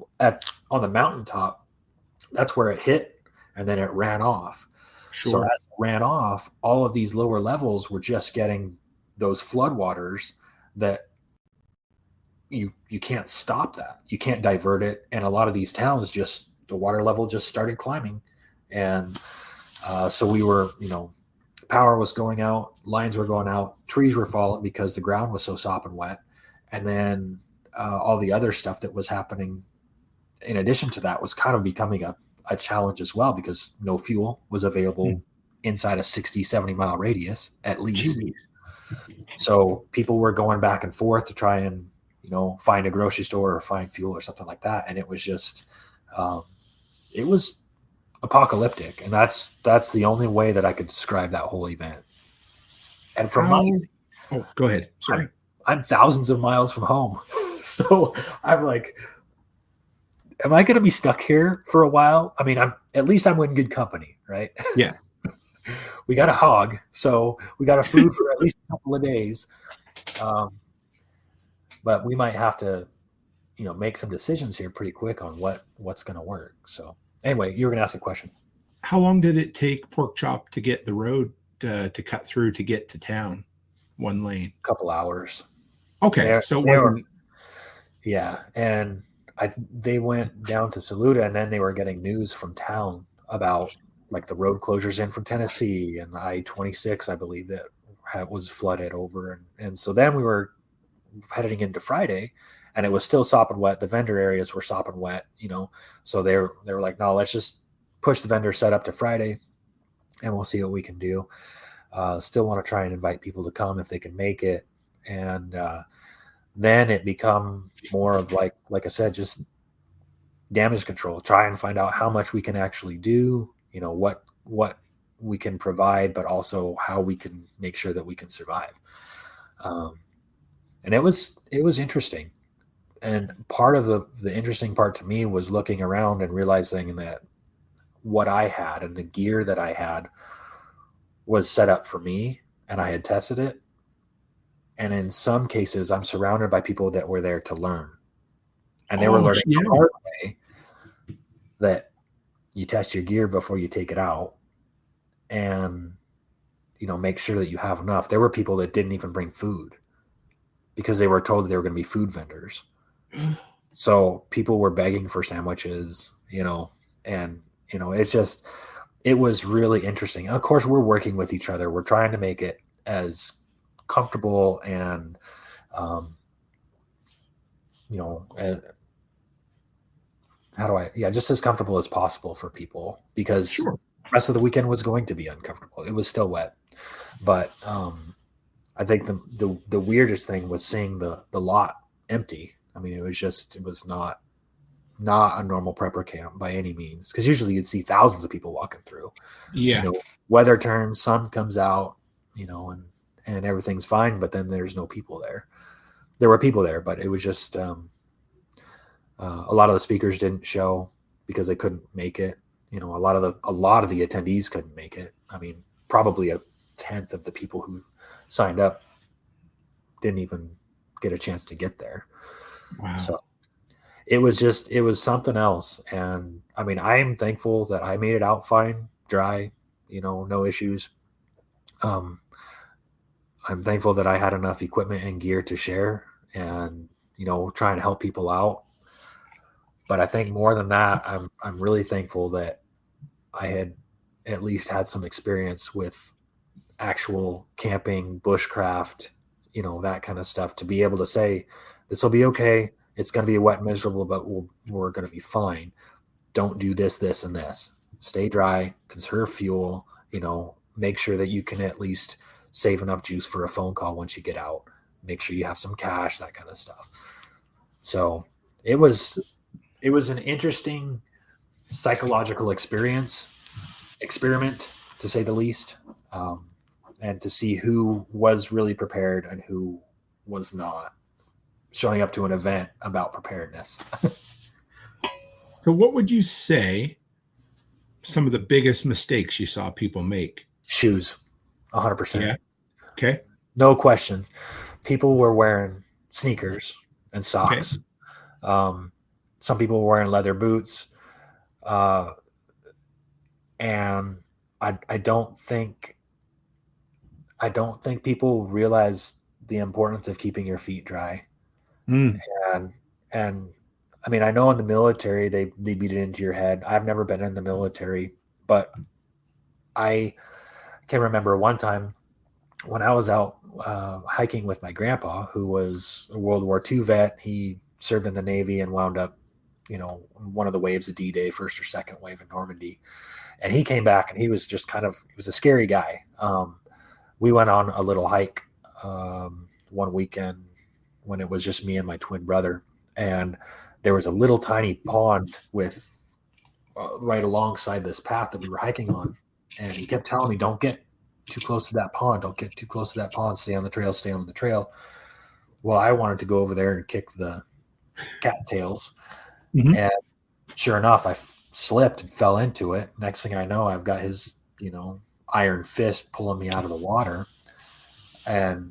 on the mountaintop, that's where it hit, and then it ran off. Sure. So as it ran off, all of these lower levels were just getting those floodwaters that you can't stop that. You can't divert it. And a lot of these towns, the water level just started climbing. And so we were, power was going out, lines were going out, trees were falling because the ground was so sopping wet. And then all the other stuff that was happening in addition to that was kind of becoming a challenge as well, because no fuel was available inside a 60, 70 mile radius at least. So people were going back and forth to try and, find a grocery store or find fuel or something like that. And it was just, it was apocalyptic. And that's the only way that I could describe that whole event. And from go ahead. Sorry. I'm thousands of miles from home. So I'm like, am I going to be stuck here for a while? I mean, at least I'm in good company, right? Yeah. We got a hog, so we got a food for at least a couple of days. But we might have to, make some decisions here pretty quick on what's going to work. So anyway, you were going to ask a question. How long did it take Pork Chop to get the road to cut through to get to town? 1 lane. A couple hours. Okay. Yeah. And they went down to Saluda, and then they were getting news from town about like the road closures in from Tennessee and I-26, I believe, that was flooded over. And so then we were heading into Friday, and it was still sopping wet. The vendor areas were sopping wet, so they were like, no, let's just push the vendor setup to Friday and we'll see what we can do. Still want to try and invite people to come if they can make it. And then it become more of like I said, just damage control, try and find out how much we can actually do, what we can provide, but also how we can make sure that we can survive. And it was interesting. And part of the interesting part to me was looking around and realizing that what I had and the gear that I had was set up for me, and I had tested it. And in some cases, I'm surrounded by people that were there to learn. And they were learning the hard way that you test your gear before you take it out and, make sure that you have enough. There were people that didn't even bring food because they were told that they were going to be food vendors. So people were begging for sandwiches, and, it was really interesting. And of course, we're working with each other. We're trying to make it as comfortable and, just as comfortable as possible for people, because the rest of the weekend was going to be uncomfortable. It was still wet, but I think the weirdest thing was seeing the lot empty. I mean, it was not a normal prepper camp by any means, because usually you'd see thousands of people walking through. Yeah. Weather turns, sun comes out, and everything's fine, but then there's no people there. There were people there, but it was just a lot of the speakers didn't show because they couldn't make it. A lot of the attendees couldn't make it. I mean, probably a tenth of the people who signed up didn't even get a chance to get there. Wow. So it was something else. And I mean, I am thankful that I made it out fine, dry, no issues. I'm thankful that I had enough equipment and gear to share and, try and help people out. But I think more than that, I'm really thankful that I had at least had some experience with actual camping, bushcraft, that kind of stuff, to be able to say, this will be okay. It's going to be wet and miserable, but we're going to be fine. Don't do this, this, and this. Stay dry, conserve fuel, make sure that you can at least save enough juice for a phone call once you get out. Make sure you have some cash, that kind of stuff. So it was an interesting psychological experiment, to say the least, and to see who was really prepared and who was not showing up to an event about preparedness. So what would you say some of the biggest mistakes you saw people make? Shoes, 100%. Yeah. Okay. No questions. People were wearing sneakers and socks. Okay. Some people were wearing leather boots. And I don't think people realize the importance of keeping your feet dry. And I mean, I know in the military they beat it into your head. I've never been in the military, but I can remember one time when I was out hiking with my grandpa, who was a World War II vet. He served in the Navy and wound up, one of the waves of D-Day, first or second wave in Normandy. And he came back and he was just he was a scary guy. We went on a little hike one weekend when it was just me and my twin brother. And there was a little tiny pond with right alongside this path that we were hiking on. And he kept telling me, don't get too close to that pond. Don't get too close to that pond. Stay on the trail, stay on the trail. Well, I wanted to go over there and kick the cattails. Mm-hmm. And sure enough, I slipped and fell into it. Next thing I know, I've got his, iron fist pulling me out of the water and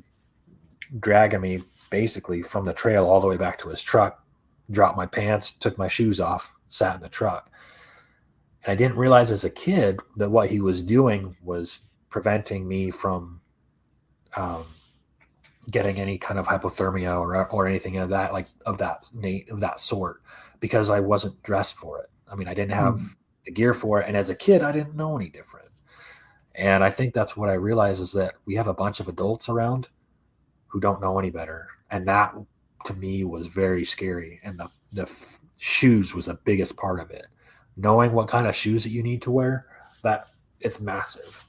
dragging me basically from the trail all the way back to his truck, dropped my pants, took my shoes off, sat in the truck. And I didn't realize as a kid that what he was doing was preventing me from getting any kind of hypothermia or anything of that, of that sort, because I wasn't dressed for it. I mean, I didn't have the gear for it. And as a kid, I didn't know any different. And I think that's what I realized, is that we have a bunch of adults around who don't know any better. And that to me was very scary. And the shoes was the biggest part of it. Knowing what kind of shoes that you need to wear, that it's massive.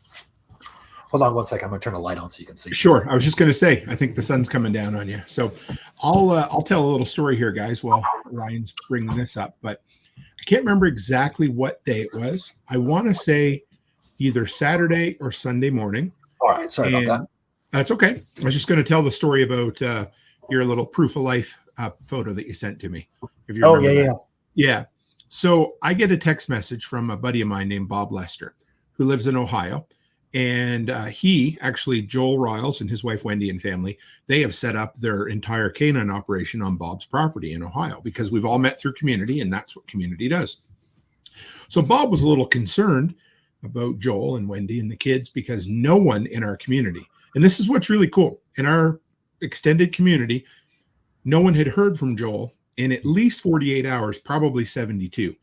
Hold on one second. I'm going to turn a light on so you can see. Sure. I was just going to say, I think the sun's coming down on you. So I'll tell a little story here, guys, while Ryan's bringing this up. But I can't remember exactly what day it was. I want to say either Saturday or Sunday morning. All right. Sorry about that. That's okay. I was just going to tell the story about your little proof of life photo that you sent to me. If you remember that. Yeah. So I get a text message from a buddy of mine named Bob Lester, who lives in Ohio. And he actually, Joel Riles and his wife Wendy and family, they have set up their entire canine operation on Bob's property in Ohio, because we've all met through community, and that's what community does. So Bob was a little concerned about Joel and Wendy and the kids, because no one in our community, and this is what's really cool, in our extended community, no one had heard from Joel in at least 48 hours, probably 72.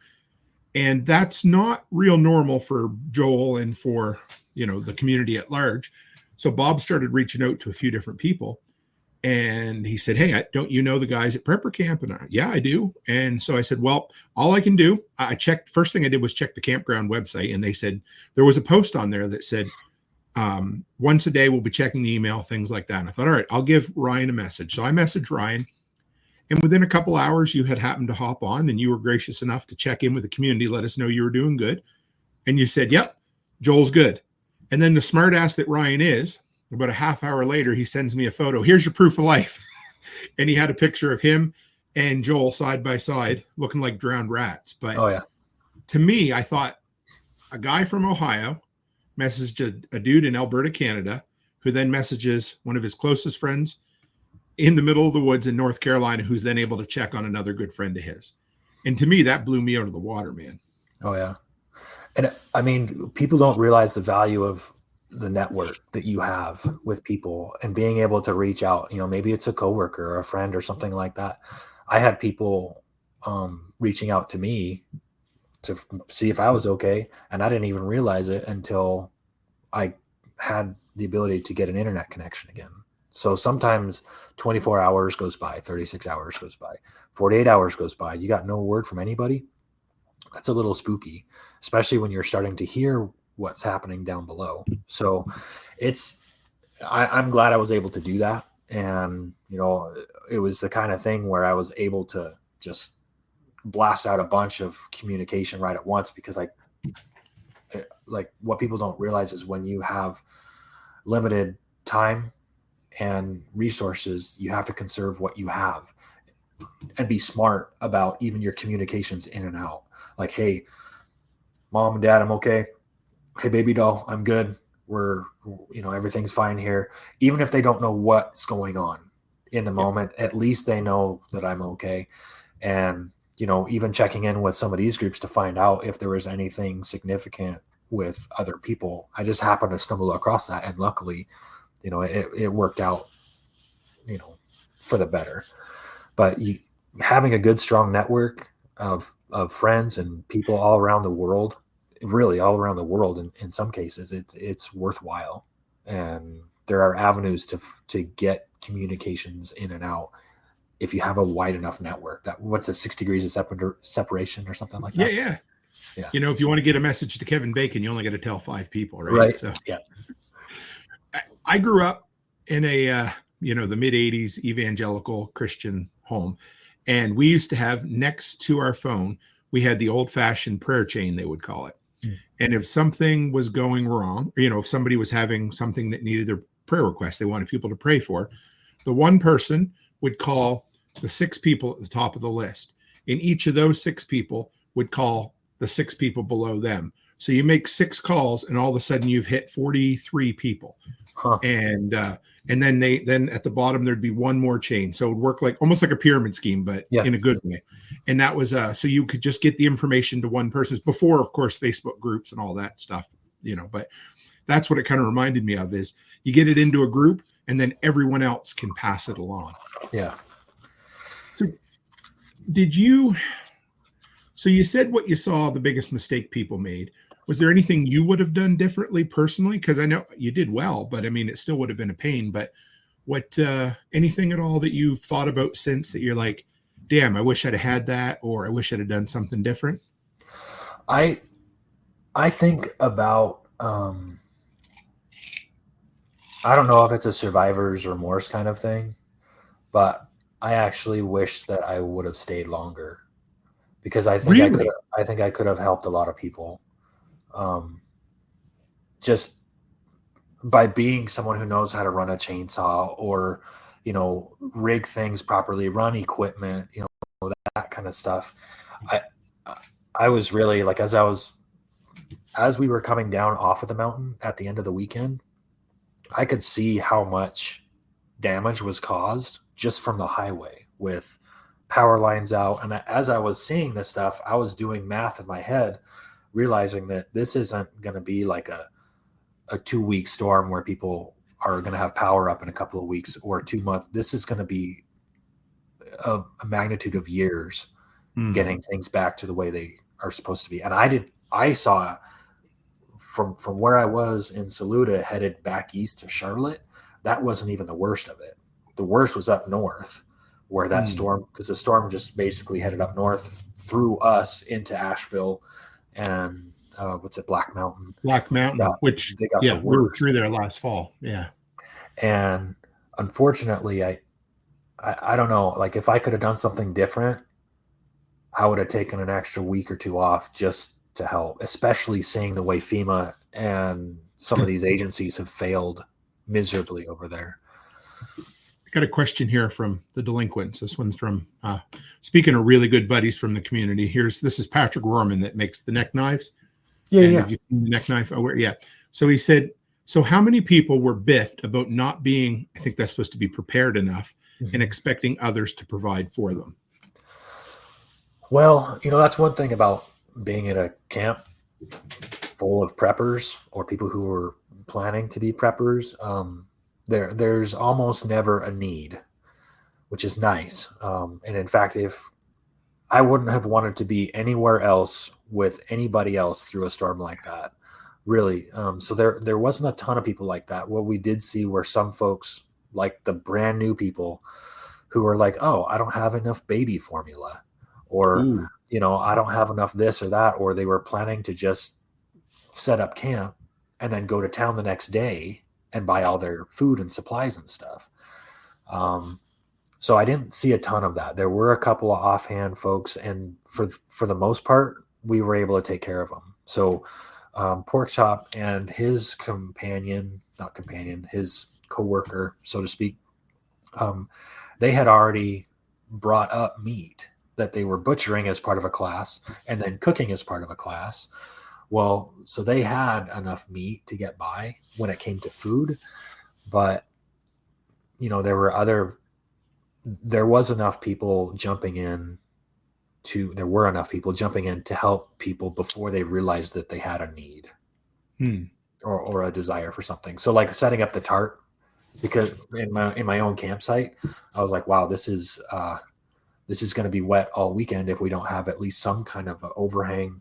And that's not real normal for Joel and for, the community at large. So Bob started reaching out to a few different people, and he said, "Hey, don't you know the guys at Prepper Camp?" And yeah, I do. And so I said, well, all I can do, I checked, first thing I did was check the campground website, and they said there was a post on there that said, once a day we'll be checking the email, things like that. And I thought, all right, I'll give Ryan a message. So I messaged Ryan, and within a couple hours you had happened to hop on, and you were gracious enough to check in with the community, let us know you were doing good. And you said, yep, Joel's good. And then the smart ass that Ryan is, about a half hour later, he sends me a photo. Here's your proof of life. And he had a picture of him and Joel side by side, looking like drowned rats. But to me, I thought, a guy from Ohio messaged a dude in Alberta, Canada, who then messages one of his closest friends in the middle of the woods in North Carolina, who's then able to check on another good friend of his. And to me, that blew me out of the water, man. Oh, yeah. And I mean, people don't realize the value of the network that you have with people and being able to reach out. Maybe it's a coworker or a friend or something like that. I had people reaching out to me to see if I was okay, and I didn't even realize it until I had the ability to get an internet connection again. So sometimes 24 hours goes by, 36 hours goes by, 48 hours goes by. You got no word from anybody. That's a little spooky, especially when you're starting to hear what's happening down below. So I'm glad I was able to do that. And, it was the kind of thing where I was able to just blast out a bunch of communication right at once, because like what people don't realize is when you have limited time and resources, you have to conserve what you have and be smart about even your communications in and out. Like, hey, mom and dad, I'm okay. Hey, baby doll, I'm good. We're, everything's fine here. Even if they don't know what's going on in the moment, at least they know that I'm okay. And, even checking in with some of these groups to find out if there was anything significant with other people. I just happened to stumble across that. And luckily, it worked out, for the better. But having a good, strong network of friends and people all around the world, really all around the world, in some cases, it's worthwhile. And there are avenues to get communications in and out if you have a wide enough network. What's it, 6 degrees of separation or something like that? Yeah. Yeah. If you want to get a message to Kevin Bacon, you only got to tell 5 people, right? Right. So yeah. I grew up in a, the mid 80s evangelical Christian home. And we used to have next to our phone, we had the old fashioned prayer chain, they would call it. And if something was going wrong, or, if somebody was having something that needed their prayer request, they wanted people to pray for, the one person would call the 6 people at the top of the list. And each of those 6 people would call the 6 people below them. So you make 6 calls and all of a sudden you've hit 43 people. Huh. And then at the bottom, there'd be one more chain. So it would work almost like a pyramid scheme, but in a good way. And that was, so you could just get the information to one person before, of course, Facebook groups and all that stuff, but that's what it kind of reminded me of, is you get it into a group and then everyone else can pass it along. Yeah. So you said what you saw the biggest mistake people made. Was there anything you would have done differently personally? Because I know you did well, but I mean, it still would have been a pain. But what, anything at all that you've thought about since that you're like, damn, I wish I'd have had that, or I wish I'd have done something different? I think about, I don't know if it's a survivor's remorse kind of thing, but I actually wish that I would have stayed longer, because I think I could have helped a lot of people. Just by being someone who knows how to run a chainsaw, or, rig things properly, run equipment, that kind of stuff. I was really like, as we were coming down off of the mountain at the end of the weekend, I could see how much damage was caused just from the highway with power lines out. And as I was seeing this stuff, I was doing math in my head, realizing that this isn't going to be like a 2-week storm where people are going to have power up in a couple of weeks, or 2 months. This is going to be a magnitude of years getting things back to the way they are supposed to be. And I saw from where I was in Saluda headed back east to Charlotte, that wasn't even the worst of it. The worst was up north, where that storm, because the storm just basically headed up north through us into Asheville and Black Mountain. Which we were through there last fall. Yeah. And unfortunately, I don't know, like if I could have done something different, I would have taken an extra week or 2 off just to help, especially seeing the way FEMA and some of these agencies have failed miserably over there. I got a question here from the delinquents. This one's from, speaking of really good buddies from the community. This is Patrick Rorman that makes the neck knives. Yeah. Have you seen the neck knife? Oh, yeah. So he said, so how many people were biffed about not being, I think that's supposed to be prepared enough, and expecting others to provide for them? Well, that's one thing about being at a camp full of preppers or people who are planning to be preppers. There's almost never a need, which is nice. And in fact, if I wouldn't have wanted to be anywhere else with anybody else through a storm like that, really. So there wasn't a ton of people like that. What we did see were some folks, like the brand new people, who were like, oh, I don't have enough baby formula, or, I don't have enough this or that, or they were planning to just set up camp and then go to town the next day and buy all their food and supplies and stuff. So I didn't see a ton of that. There were a couple of offhand folks, and for the most part, we were able to take care of them. So Porkchop and his his coworker, so to speak, they had already brought up meat that they were butchering as part of a class and then cooking as part of a class. Well, so they had enough meat to get by when it came to food, but there were enough people jumping in to help people before they realized that they had a need or a desire for something. So like setting up the tarp, because in my own campsite, I was like, wow, this is going to be wet all weekend if we don't have at least some kind of overhang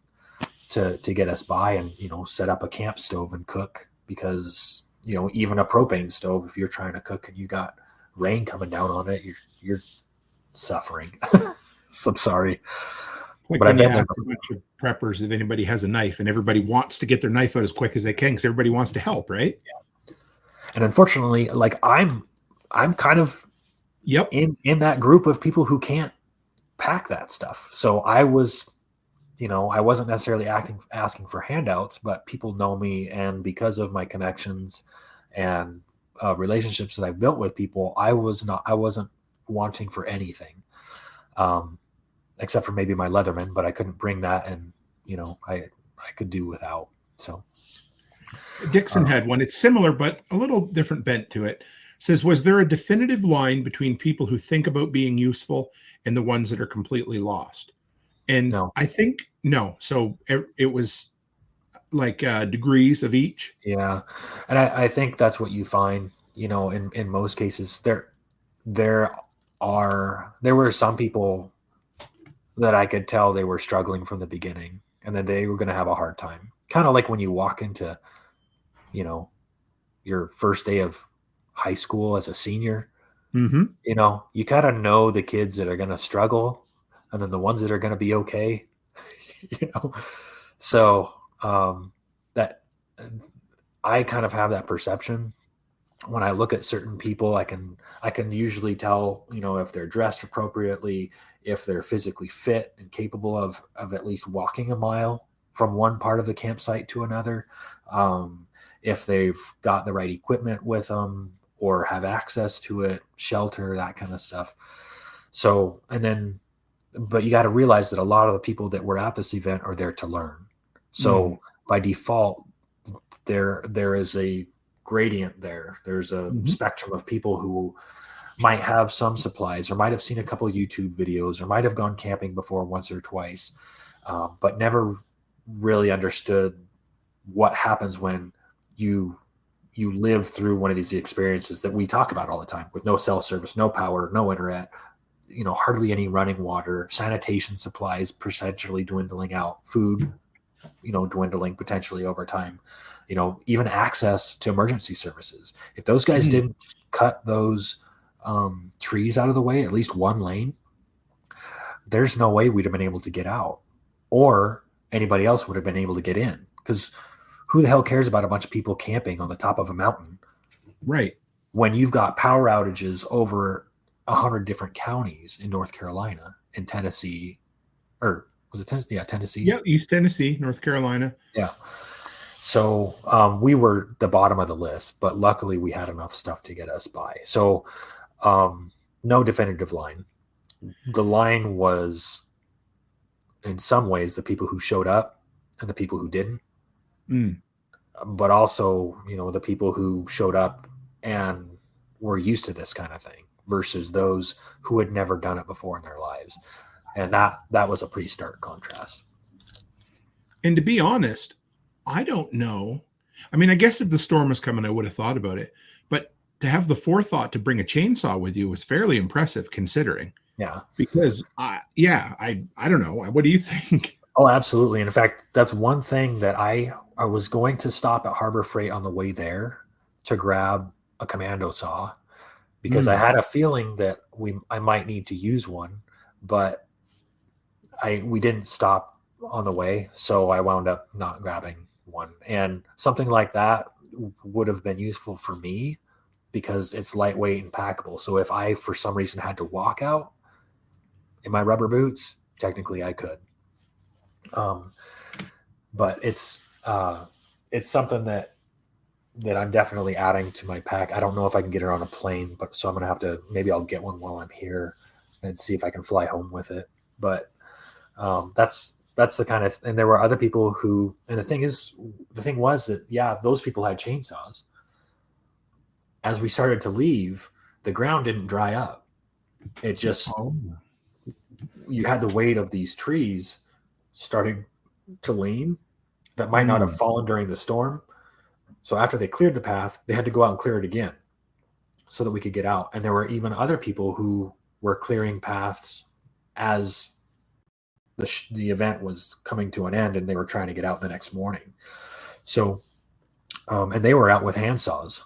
to get us by, and set up a camp stove and cook, because even a propane stove, if you're trying to cook and you got rain coming down on it, you're suffering. So I'm sorry. It's like but when you have a bunch of preppers, if anybody has a knife and everybody wants to get their knife out as quick as they can because everybody wants to help, right? Yeah. And unfortunately, like I'm kind of in that group of people who can't pack that stuff. So I was, I wasn't necessarily asking for handouts, but people know me, and because of my connections and relationships that I've built with people, I wasn't wanting for anything, except for maybe my Leatherman, but I couldn't bring that, and I could do without. So Dixon had one. It's similar, but a little different bent to it. It says, was there a definitive line between people who think about being useful and the ones that are completely lost? And no. I think no. So it was like degrees of each. Yeah. And I think that's what you find, in most cases. There were some people that I could tell they were struggling from the beginning, and then they were going to have a hard time. Kind of like when you walk into, your first day of high school as a senior, you kind of know the kids that are going to struggle, and then the ones that are going to be okay, So that I kind of have that perception. When I look at certain people, I can usually tell, if they're dressed appropriately, if they're physically fit and capable of at least walking a mile from one part of the campsite to another, if they've got the right equipment with them or have access to it, shelter, that kind of stuff. So, but you got to realize that a lot of the people that were at this event are there to learn. So by default, there is a gradient there. There's a spectrum of people who might have some supplies, or might have seen a couple of YouTube videos, or might have gone camping before once or twice, but never really understood what happens when you live through one of these experiences that we talk about all the time, with no cell service, no power, no internet, hardly any running water, sanitation supplies potentially dwindling out, food, dwindling potentially over time, even access to emergency services. If those guys didn't cut those trees out of the way, at least one lane, there's no way we'd have been able to get out, or anybody else would have been able to get in, because who the hell cares about a bunch of people camping on the top of a mountain? Right. When you've got power outages over 100 different counties in North Carolina, in Tennessee, or was it Tennessee? Yeah, Tennessee. Yeah, East Tennessee, North Carolina. Yeah. So we were the bottom of the list, but luckily we had enough stuff to get us by. So no definitive line. The line was, in some ways, the people who showed up and the people who didn't. But also, the people who showed up and were used to this kind of thing versus those who had never done it before in their lives. And that was a pretty stark contrast. And to be honest, I don't know. I mean, I guess if the storm was coming, I would have thought about it. But to have the forethought to bring a chainsaw with you was fairly impressive, considering. Yeah. Because, I don't know. What do you think? Oh, absolutely. And in fact, that's one thing that I was going to stop at Harbor Freight on the way there to grab a commando saw, because I had a feeling that I might need to use one, but we didn't stop on the way, so I wound up not grabbing one. And something like that would have been useful for me, because it's lightweight and packable. So if I, for some reason, had to walk out in my rubber boots, technically I could. But it's something that I'm definitely adding to my pack. I don't know if I can get it on a plane, but so I'm going to have to, maybe I'll get one while I'm here and see if I can fly home with it. But that's the kind of, and there were other people who, and the thing was that, yeah, those people had chainsaws. As we started to leave, the ground didn't dry up. It just, you had the weight of these trees starting to lean that might not have fallen during the storm. So after they cleared the path, they had to go out and clear it again so that we could get out. And there were even other people who were clearing paths as the event was coming to an end, and they were trying to get out the next morning. So, and they were out with handsaws,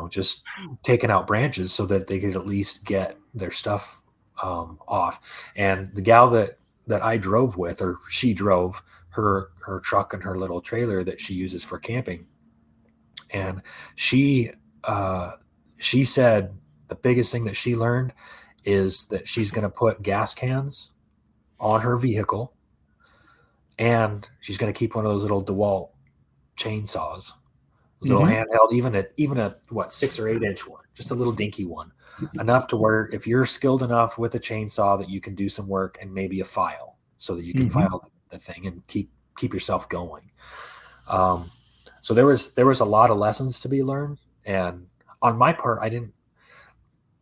just taking out branches so that they could at least get their stuff off. And the gal that I drove with, or she drove her truck and her little trailer that she uses for camping. And she said the biggest thing that she learned is that she's going to put gas cans on her vehicle, and she's going to keep one of those little DeWalt chainsaws, those little handheld, even a 6 or 8 inch one, just a little dinky one, enough to where if you're skilled enough with a chainsaw that you can do some work, and maybe a file so that you can file the thing and keep yourself going. So there was a lot of lessons to be learned, and on my part,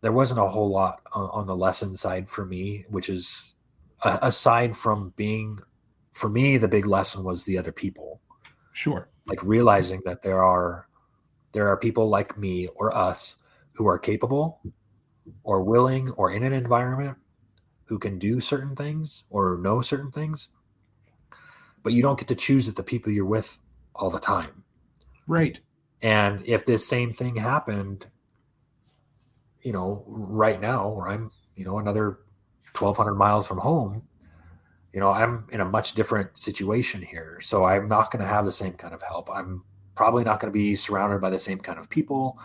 there wasn't a whole lot on the lesson side for me, which is aside from being, for me, the big lesson was the other people. Sure. Like realizing that there are people like me or us who are capable or willing or in an environment who can do certain things or know certain things, but you don't get to choose the people you're with all the time. Right. And if this same thing happened, right now where I'm, another 1,200 miles from home, I'm in a much different situation here. So I'm not going to have the same kind of help. I'm probably not going to be surrounded by the same kind of people.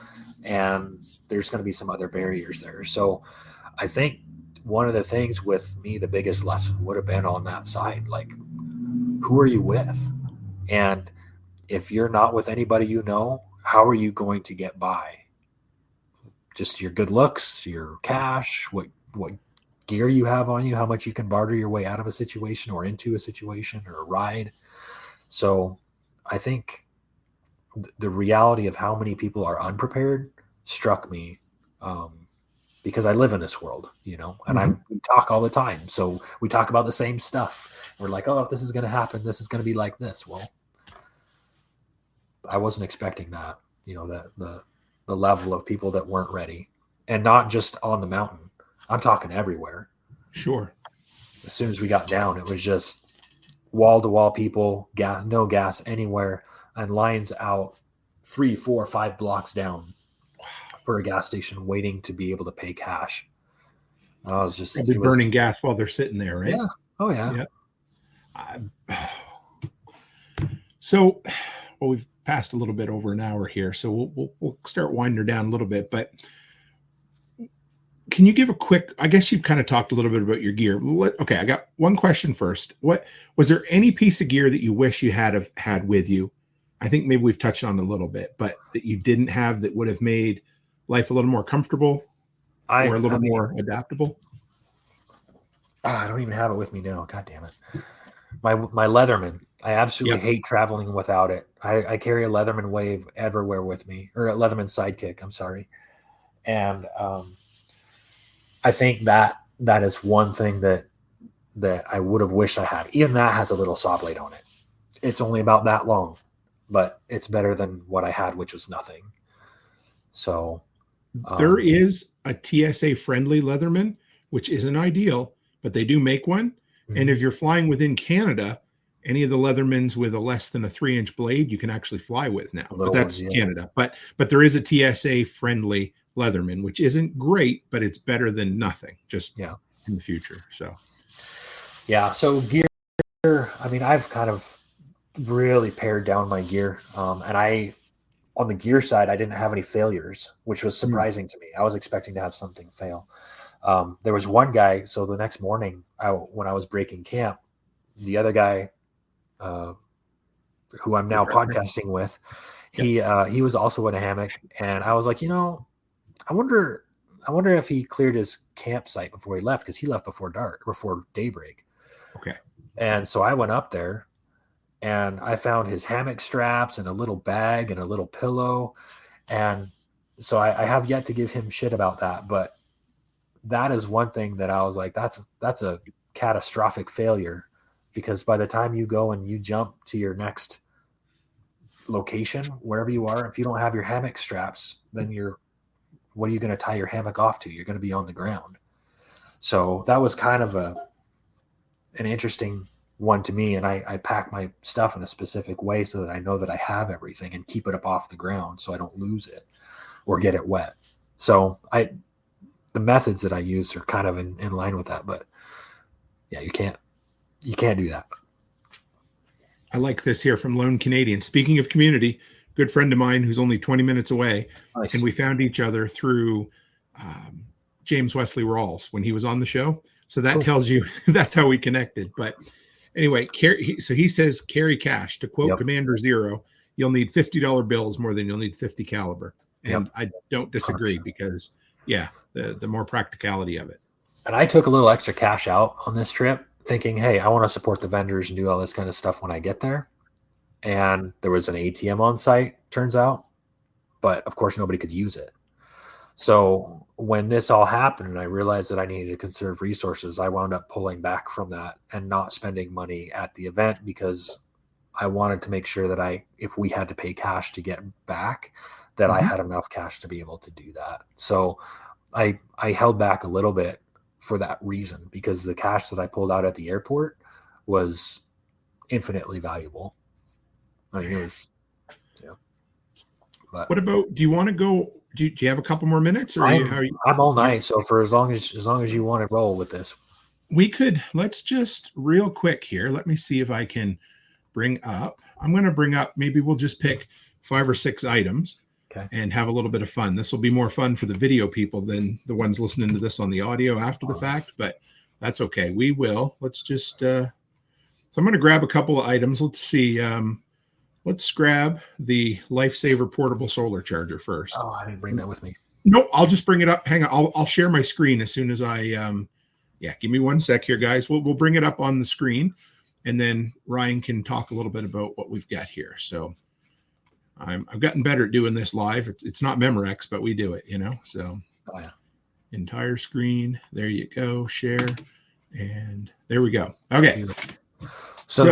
And there's going to be some other barriers there. So I think one of the things with me, the biggest lesson would have been on that side, like, who are you with? And if you're not with anybody, how are you going to get by? Just your good looks, your cash, what gear you have on you, how much you can barter your way out of a situation or into a situation or a ride. So I think the reality of how many people are unprepared struck me, because I live in this world, and we talk all the time. So we talk about the same stuff. We're like, oh, if this is going to happen, this is going to be like this. Well, I wasn't expecting that, the level of people that weren't ready, and not just on the mountain. I'm talking everywhere. Sure. As soon as we got down, it was just wall to wall people, no gas anywhere, and lines out 3, 4, 5 blocks down for a gas station waiting to be able to pay cash. And I was just burning gas while they're sitting there, right? Yeah. Oh yeah. So, we've passed a little bit over an hour here, so we'll start winding her down a little bit. But can you give a quick? I guess you've kind of talked a little bit about your gear. Okay, I got one question first. What was there any piece of gear that you wish you had with you? I think maybe we've touched on a little bit, but that you didn't have that would have made life a little more comfortable or a little more adaptable. I don't even have it with me now. God damn it. My Leatherman. I absolutely hate traveling without it. I carry a Leatherman Wave everywhere with me, or a Leatherman Sidekick. I'm sorry. And I think that is one thing that I would have wished I had. Even that has a little saw blade on it. It's only about that long, but it's better than what I had, which was nothing. So there is a TSA friendly Leatherman, which isn't ideal, but they do make one. Mm-hmm. And if you're flying within Canada, any of the Leathermans with a less than a 3-inch blade, you can actually fly with now. But that's Canada. But there is a TSA friendly Leatherman, which isn't great, but it's better than nothing. Just in the future. So gear. I mean, I've kind of really pared down my gear, and on the gear side, I didn't have any failures, which was surprising to me. I was expecting to have something fail. There was one guy. So the next morning, when I was breaking camp, the other guy, who I'm now podcasting with, he was also in a hammock, and I was like, I wonder if he cleared his campsite before he left, because he left before daybreak. Okay. And so I went up there, and I found his hammock straps and a little bag and a little pillow. And so I have yet to give him shit about that, but that is one thing that I was like, that's a catastrophic failure, because by the time you go and you jump to your next location, wherever you are, if you don't have your hammock straps, then what are you going to tie your hammock off to? You're going to be on the ground. So that was kind of an interesting one to me. And I pack my stuff in a specific way so that I know that I have everything and keep it up off the ground so I don't lose it or get it wet. So the methods that I use are kind of in line with that, but yeah, you can't do that. I like this here from Lone Canadian. Speaking of community, good friend of mine who's only 20 minutes away. Nice. And we found each other through James Wesley Rawls when he was on the show. So that tells you that's how we connected. But anyway, so he says, carry cash. To quote Commander Zero, you'll need $50 bills more than you'll need 50 caliber. And I don't disagree 100%. Because, the more practicality of it. And I took a little extra cash out on this trip thinking, hey, I want to support the vendors and do all this kind of stuff when I get there. And there was an ATM on site, turns out. But, of course, nobody could use it. So when this all happened and I realized that I needed to conserve resources, I wound up pulling back from that and not spending money at the event, because I wanted to make sure that if we had to pay cash to get back, that I had enough cash to be able to do that. So I held back a little bit for that reason, because the cash that I pulled out at the airport was infinitely valuable. I mean, it was, But what about, do you want to go, do you have a couple more minutes? Or I'm all night. So for as long as you want to roll with this. Let's just real quick here. Let me see if I can I'm going to bring up, maybe we'll just pick 5 or 6 items. Okay. And have a little bit of fun. This will be more fun for the video people than the ones listening to this on the audio after the fact, but that's okay. We will. Let's just, so I'm going to grab a couple of items. Let's see. Let's grab the Lifesaver portable solar charger first. Oh, I didn't bring that with me. Nope. I'll just bring it up. Hang on. I'll share my screen as soon as I, give me one sec here, guys. We'll bring it up on the screen, and then Ryan can talk a little bit about what we've got here. So I've gotten better at doing this live. It's not Memorex, but we do it, so entire screen. There you go. Share. And there we go. Okay. So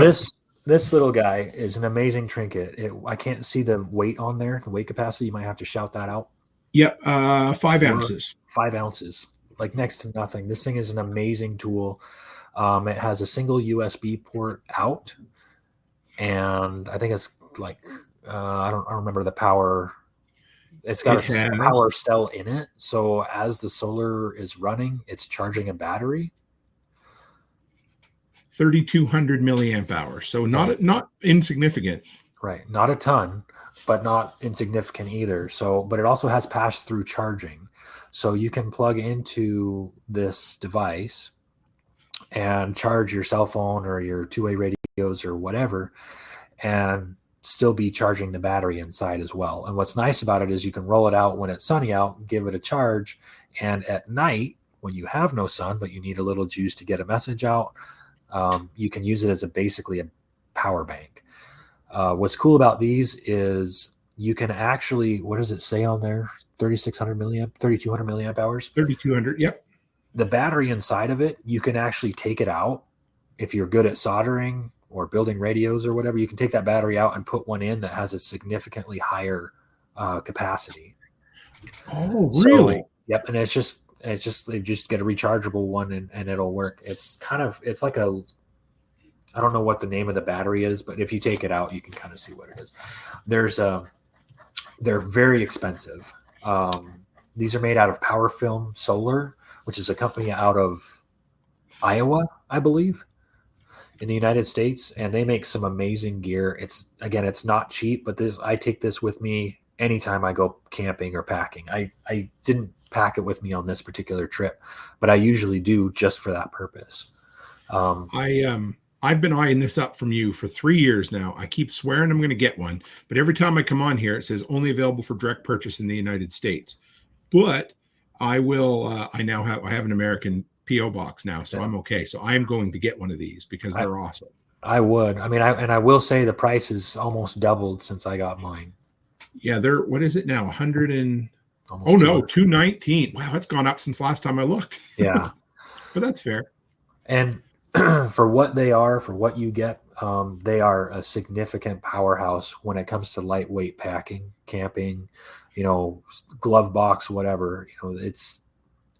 this little guy is an amazing trinket. I can't see the weight on there, the weight capacity. You might have to shout that out. Yep. 5 ounces. 5 ounces, like next to nothing. This thing is an amazing tool. It has a single USB port out, and I think it's like, I don't remember the power. It's got a power cell in it. So as the solar is running, it's charging a battery. 3,200 milliamp hours. So not insignificant. Right. Not a ton, but not insignificant either. So, but it also has pass-through charging. So you can plug into this device and charge your cell phone or your two-way radios or whatever, and still be charging the battery inside as well. And what's nice about it is you can roll it out when it's sunny out, give it a charge, and at night when you have no sun but you need a little juice to get a message out, you can use it as basically a power bank. What's cool about these is you can actually, what does it say on there? 3,200 milliamp hours. 3,200. Yep. The battery inside of it, you can actually take it out. If you're good at soldering or building radios or whatever, you can take that battery out and put one in that has a significantly higher capacity. Oh, really? So, yep. And it's just they just get a rechargeable one and it'll work. It's like I don't know what the name of the battery is, but if you take it out, you can kind of see what it is. They're very expensive. These are made out of Power Film Solar, which is a company out of Iowa, I believe, in the United States, and they make some amazing gear. It's not cheap, but I take this with me anytime I go camping or packing. I didn't pack it with me on this particular trip, but I usually do just for that purpose. I've been eyeing this up from you for 3 years now. I keep swearing I'm going to get one, but every time I come on here, it says only available for direct purchase in the United States. But I will. I have an American PO box now, so I'm okay. So I am going to get one of these because they're awesome. I would. I mean, I will say the price is almost doubled since I got mine. Yeah, what is it now? 100 and Almost 219. Wow, it's gone up since last time I looked. Yeah, but that's fair. And for what they are, for what you get, they are a significant powerhouse when it comes to lightweight packing, camping, glove box, whatever. It's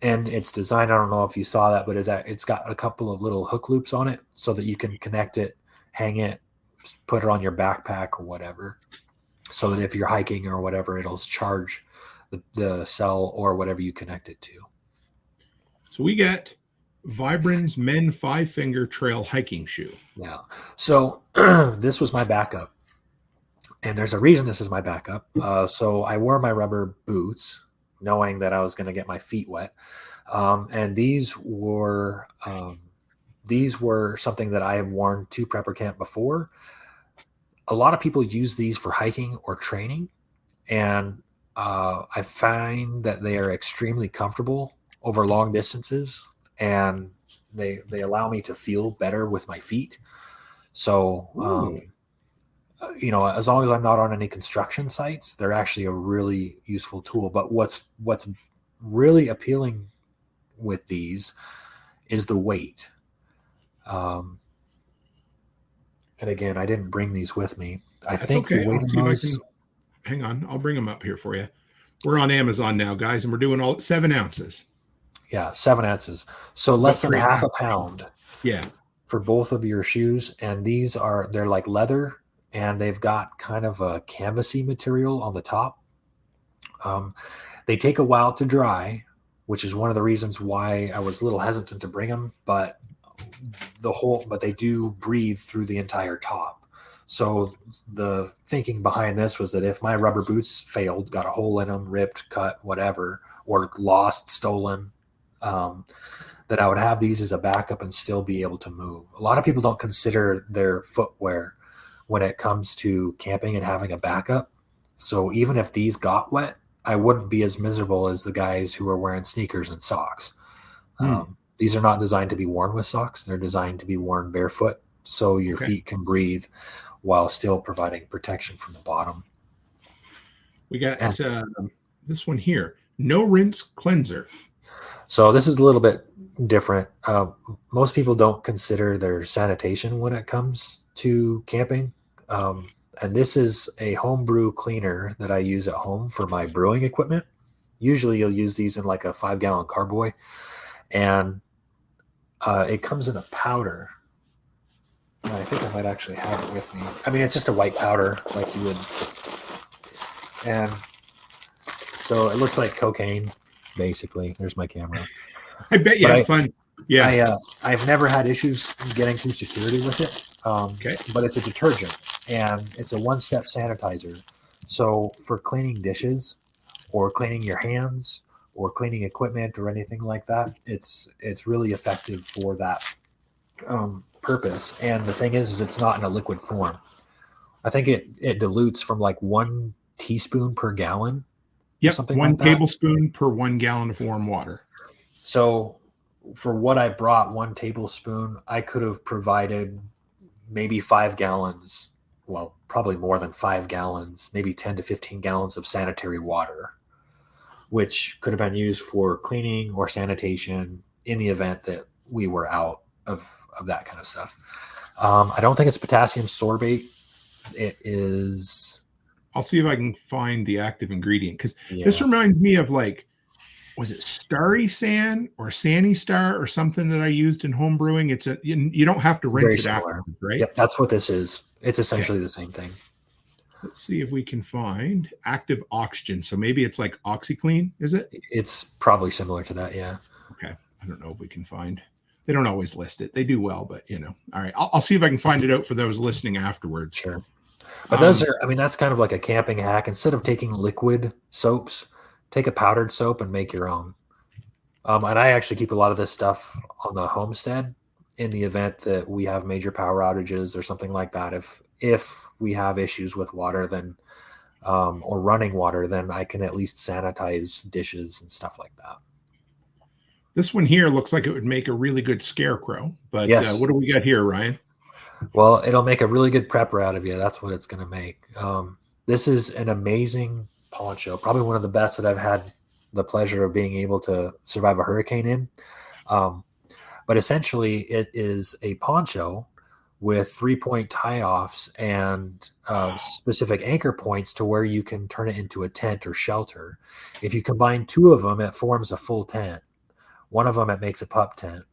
designed. I don't know if you saw that, but it's got a couple of little hook loops on it so that you can connect it, hang it, put it on your backpack or whatever, so that if you're hiking or whatever, it'll charge the cell or whatever you connect it to. So we get Vibram's Men 5-Finger Trail Hiking Shoe. Yeah. So this was my backup. And there's a reason this is my backup. So I wore my rubber boots knowing that I was going to get my feet wet. And these were something that I have worn to prepper camp before. A lot of people use these for hiking or training. And I find that they are extremely comfortable over long distances. And they allow me to feel better with my feet. So, as long as I'm not on any construction sites, they're actually a really useful tool. But what's really appealing with these is the weight. And again, I didn't bring these with me. That's okay. Hang on. I'll bring them up here for you. We're on Amazon now, guys, and we're doing all 7 ounces. Yeah, 7 ounces. So less than half a pound. Yeah. For both of your shoes. And they're like leather, and they've got kind of a canvasy material on the top. They take a while to dry, which is one of the reasons why I was a little hesitant to bring them, but they do breathe through the entire top. So the thinking behind this was that if my rubber boots failed, got a hole in them, ripped, cut, whatever, or lost, stolen, that I would have these as a backup and still be able to move. A lot of people don't consider their footwear when it comes to camping and having a backup. So even if these got wet, I wouldn't be as miserable as the guys who are wearing sneakers and socks. These are not designed to be worn with socks. They're designed to be worn barefoot so your feet can breathe while still providing protection from the bottom. We got this one here, no rinse cleanser. So this is a little bit different. Most people don't consider their sanitation when it comes to camping. And this is a homebrew cleaner that I use at home for my brewing equipment. Usually you'll use these in like a 5-gallon carboy. And it comes in a powder. And I think I might actually have it with me. I mean, it's just a white powder like you would. And so it looks like cocaine, basically. There's my camera. I bet you had fun. Yeah. I've never had issues getting through security with it. But it's a detergent, and it's a one-step sanitizer. So for cleaning dishes or cleaning your hands or cleaning equipment or anything like that, it's really effective for that purpose. And the thing is it's not in a liquid form. I think it dilutes from like 1 teaspoon per gallon. Yep, something 1 like that. tablespoon per 1 gallon of warm water. So for what I brought, 1 tablespoon, I could have provided maybe 5 gallons. Well, probably more than 5 gallons, maybe 10 to 15 gallons of sanitary water, which could have been used for cleaning or sanitation in the event that we were out of that kind of stuff. I don't think it's potassium sorbate. It is. I'll see if I can find the active ingredient, because this reminds me of like, was it Starry San or Sandy Star or something that I used in home brewing? It's you don't have to rinse it afterwards, right? Yep, that's what this is. It's essentially the same thing. Let's see if we can find active oxygen. So maybe it's like OxyClean, is it? It's probably similar to that, yeah. Okay. I don't know if we can find. They don't always list it. They do well, but All right. I'll see if I can find it out for those listening afterwards. Sure. But those are, I mean, that's kind of like a camping hack. Instead of taking liquid soaps, take a powdered soap and make your own. And I actually keep a lot of this stuff on the homestead in the event that we have major power outages or something like that. If we have issues with water, then or running water, then I can at least sanitize dishes and stuff like that. This one here looks like it would make a really good scarecrow. But yes. What do we got here, Ryan? Well, it'll make a really good prepper out of you. That's what it's going to make. This is an amazing poncho, probably one of the best that I've had the pleasure of being able to survive a hurricane in. But essentially, it is a poncho with 3-point tie-offs and specific anchor points to where you can turn it into a tent or shelter. If you combine two of them, it forms a full tent. One of them, it makes a pup tent.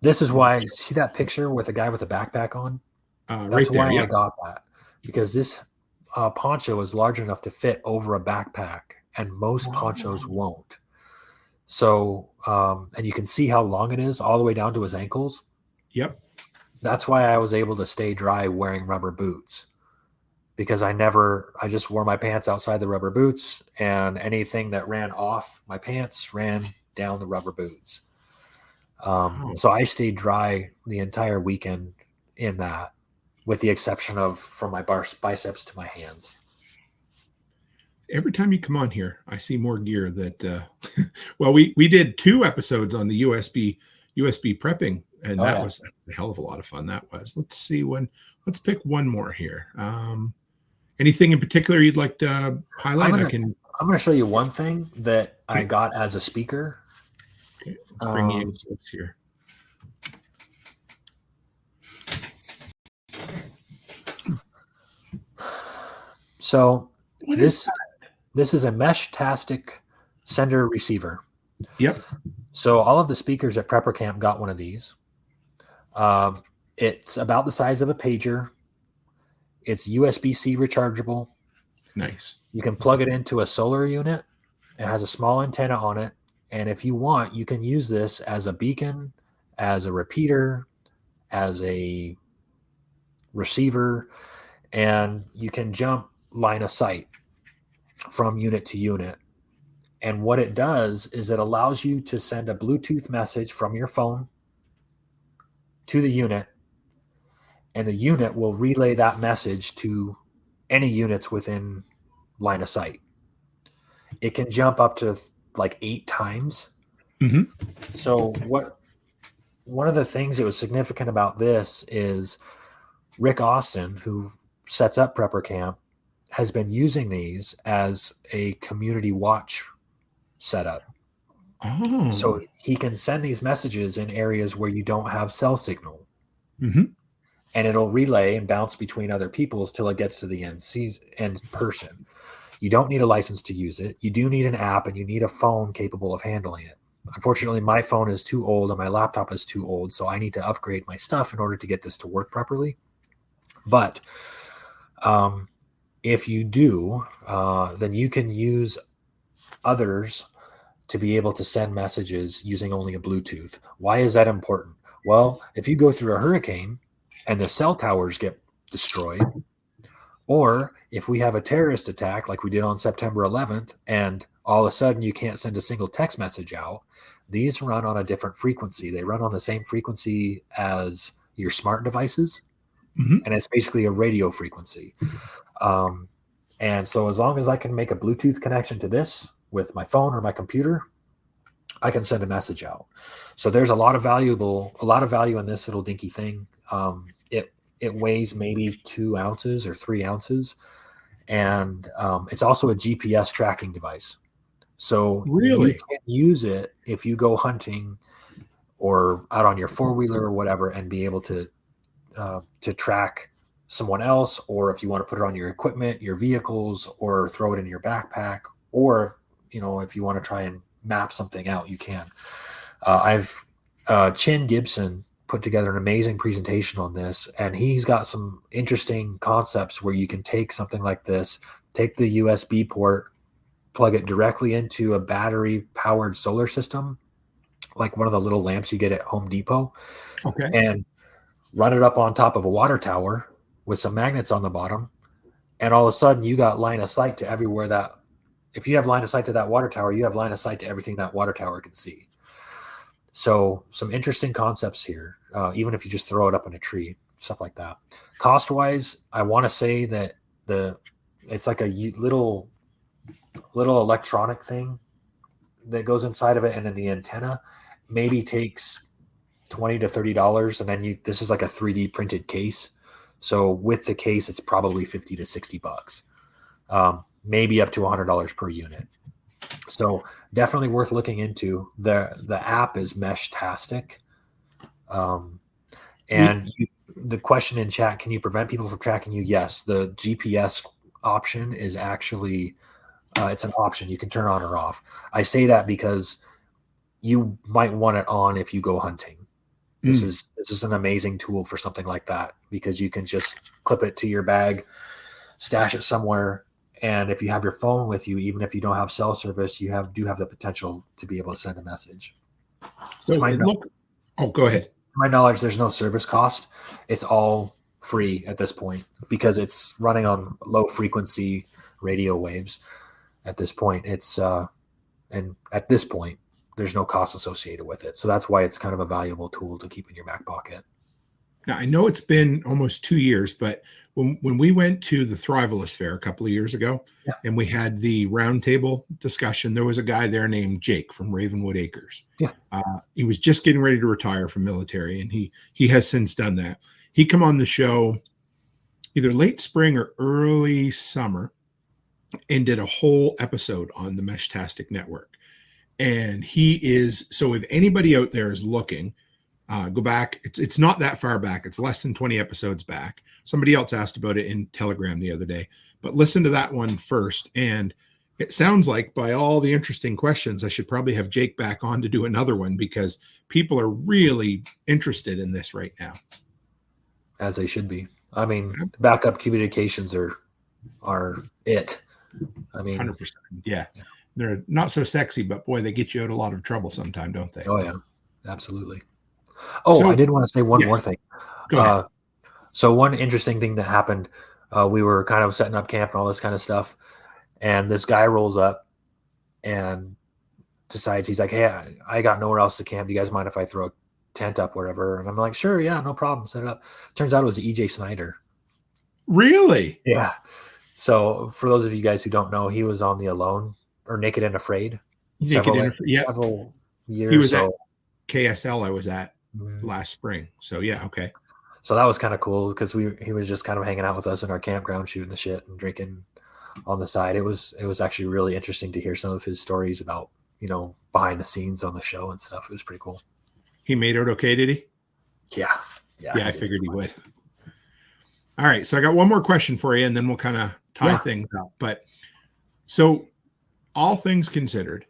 This is why, see that picture with a guy with a backpack on? That's right there, why yeah. I got that. Because this poncho is large enough to fit over a backpack, and most ponchos won't. So, and you can see how long it is, all the way down to his ankles. Yep. That's why I was able to stay dry wearing rubber boots, because I just wore my pants outside the rubber boots, and anything that ran off my pants ran down the rubber boots. So I stayed dry the entire weekend in that, with the exception of from my biceps to my hands. Every time you come on here, I see more gear that, well, we did 2 episodes on the USB prepping, and that was a hell of a lot of fun. That was. Let's pick one more here. Anything in particular you'd like to highlight? I'm going to show you one thing that I got as a speaker. Okay, let's bring you in folks here. So this is a mesh-tastic sender receiver. Yep. So all of the speakers at Prepper Camp got one of these. It's about the size of a pager. It's USB-C rechargeable. Nice. You can plug it into a solar unit. It has a small antenna on it. And if you want, you can use this as a beacon, as a repeater, as a receiver, and you can jump line of sight from unit to unit. And what it does is it allows you to send a Bluetooth message from your phone to the unit, and the unit will relay that message to any units within line of sight. It can jump up to like 8 times. Mm-hmm. So one of the things that was significant about this is Rick Austin, who sets up Prepper Camp, has been using these as a community watch setup. Oh. So he can send these messages in areas where you don't have cell signal. Mm-hmm. And it'll relay and bounce between other people's till it gets to the end person. You don't need a license to use it. You do need an app, and you need a phone capable of handling it. Unfortunately, my phone is too old and my laptop is too old, so I need to upgrade my stuff in order to get this to work properly. But if you do, then you can use others to be able to send messages using only a Bluetooth. Why is that important? Well, if you go through a hurricane and the cell towers get destroyed, or if we have a terrorist attack like we did on September 11th, and all of a sudden you can't send a single text message out, these run on a different frequency. They run on the same frequency as your smart devices, and it's basically a radio frequency. And so as long as I can make a Bluetooth connection to this with my phone or my computer, I can send a message out. So there's a lot of value in this little dinky thing. It weighs maybe 2 ounces or 3 ounces. And it's also a GPS tracking device. So really, you can use it if you go hunting or out on your 4-wheeler or whatever, and be able to track someone else, or if you want to put it on your equipment, your vehicles, or throw it in your backpack, or if you want to try and map something out, you can. Chin Gibson put together an amazing presentation on this, and he's got some interesting concepts where you can take something like this, take the USB port, plug it directly into a battery powered solar system, like one of the little lamps you get at Home Depot, and run it up on top of a water tower, with some magnets on the bottom, and all of a sudden you got line of sight to everywhere that, if you have line of sight to that water tower, you have line of sight to everything that water tower can see. So some interesting concepts here, even if you just throw it up in a tree, stuff like that. Cost wise, I want to say that it's like a little electronic thing that goes inside of it, and then the antenna maybe takes $20 to $30, and then this is like a 3D printed case. So with the case, it's probably $50 to $60, maybe up to $100 per unit. So definitely worth looking into. The app is Meshtastic. And the question in chat, can you prevent people from tracking you? Yes. The GPS option is actually, it's an option. You can turn on or off. I say that because you might want it on if you go hunting. This is an amazing tool for something like that, because you can just clip it to your bag, stash it somewhere. And if you have your phone with you, even if you don't have cell service, you do have the potential to be able to send a message. So go ahead. To my knowledge, there's no service cost. It's all free at this point because it's running on low frequency radio waves. At this point, there's no cost associated with it. So that's why it's kind of a valuable tool to keep in your back pocket. Now, I know it's been almost 2 years, but when we went to the Thrivalist Fair a couple of years ago, and we had the roundtable discussion, there was a guy there named Jake from Ravenwood Acres. Yeah. He was just getting ready to retire from military, and he has since done that. He come on the show either late spring or early summer and did a whole episode on the Meshtastic network. And so if anybody out there is looking, go back. It's not that far back. It's less than 20 episodes back. Somebody else asked about it in Telegram the other day, but listen to that one first. And it sounds like, by all the interesting questions, I should probably have Jake back on to do another one, because people are really interested in this right now. As they should be. I mean, backup communications are it. I mean, 100%. Yeah. They're not so sexy, but boy, they get you out of a lot of trouble sometime, don't they? Oh yeah, absolutely. Oh, I did want to say one more thing. Go ahead. So one interesting thing that happened, we were kind of setting up camp and all this kind of stuff, and this guy rolls up and decides, he's like, "Hey, I got nowhere else to camp. Do you guys mind if I throw a tent up wherever?" And I'm like, "Sure, yeah, no problem. Set it up." Turns out it was EJ Snyder. Really? Yeah. So for those of you guys who don't know, he was on the Alone or Naked and Afraid. Several years. He was at KSL I was at last spring. So yeah, okay. So that was kind of cool, because he was just kind of hanging out with us in our campground, shooting the shit and drinking on the side. It was actually really interesting to hear some of his stories about, behind the scenes on the show and stuff. It was pretty cool. He made it okay, did he? Yeah. I figured he would. All right, so I got one more question for you, and then we'll kind of tie things up. But so, all things considered,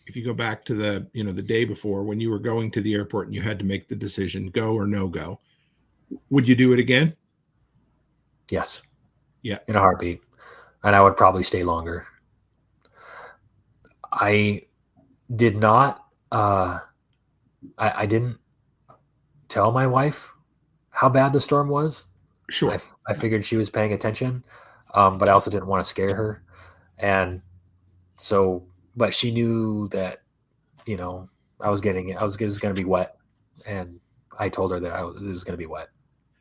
if you go back to the day before, when you were going to the airport and you had to make the decision, go or no go, would you do it again? Yes. Yeah. In a heartbeat. And I would probably stay longer. I did not, I didn't tell my wife how bad the storm was. Sure. I figured she was paying attention, but I also didn't want to scare her. And so, but she knew that, it was going to be wet. And I told her that it was going to be wet.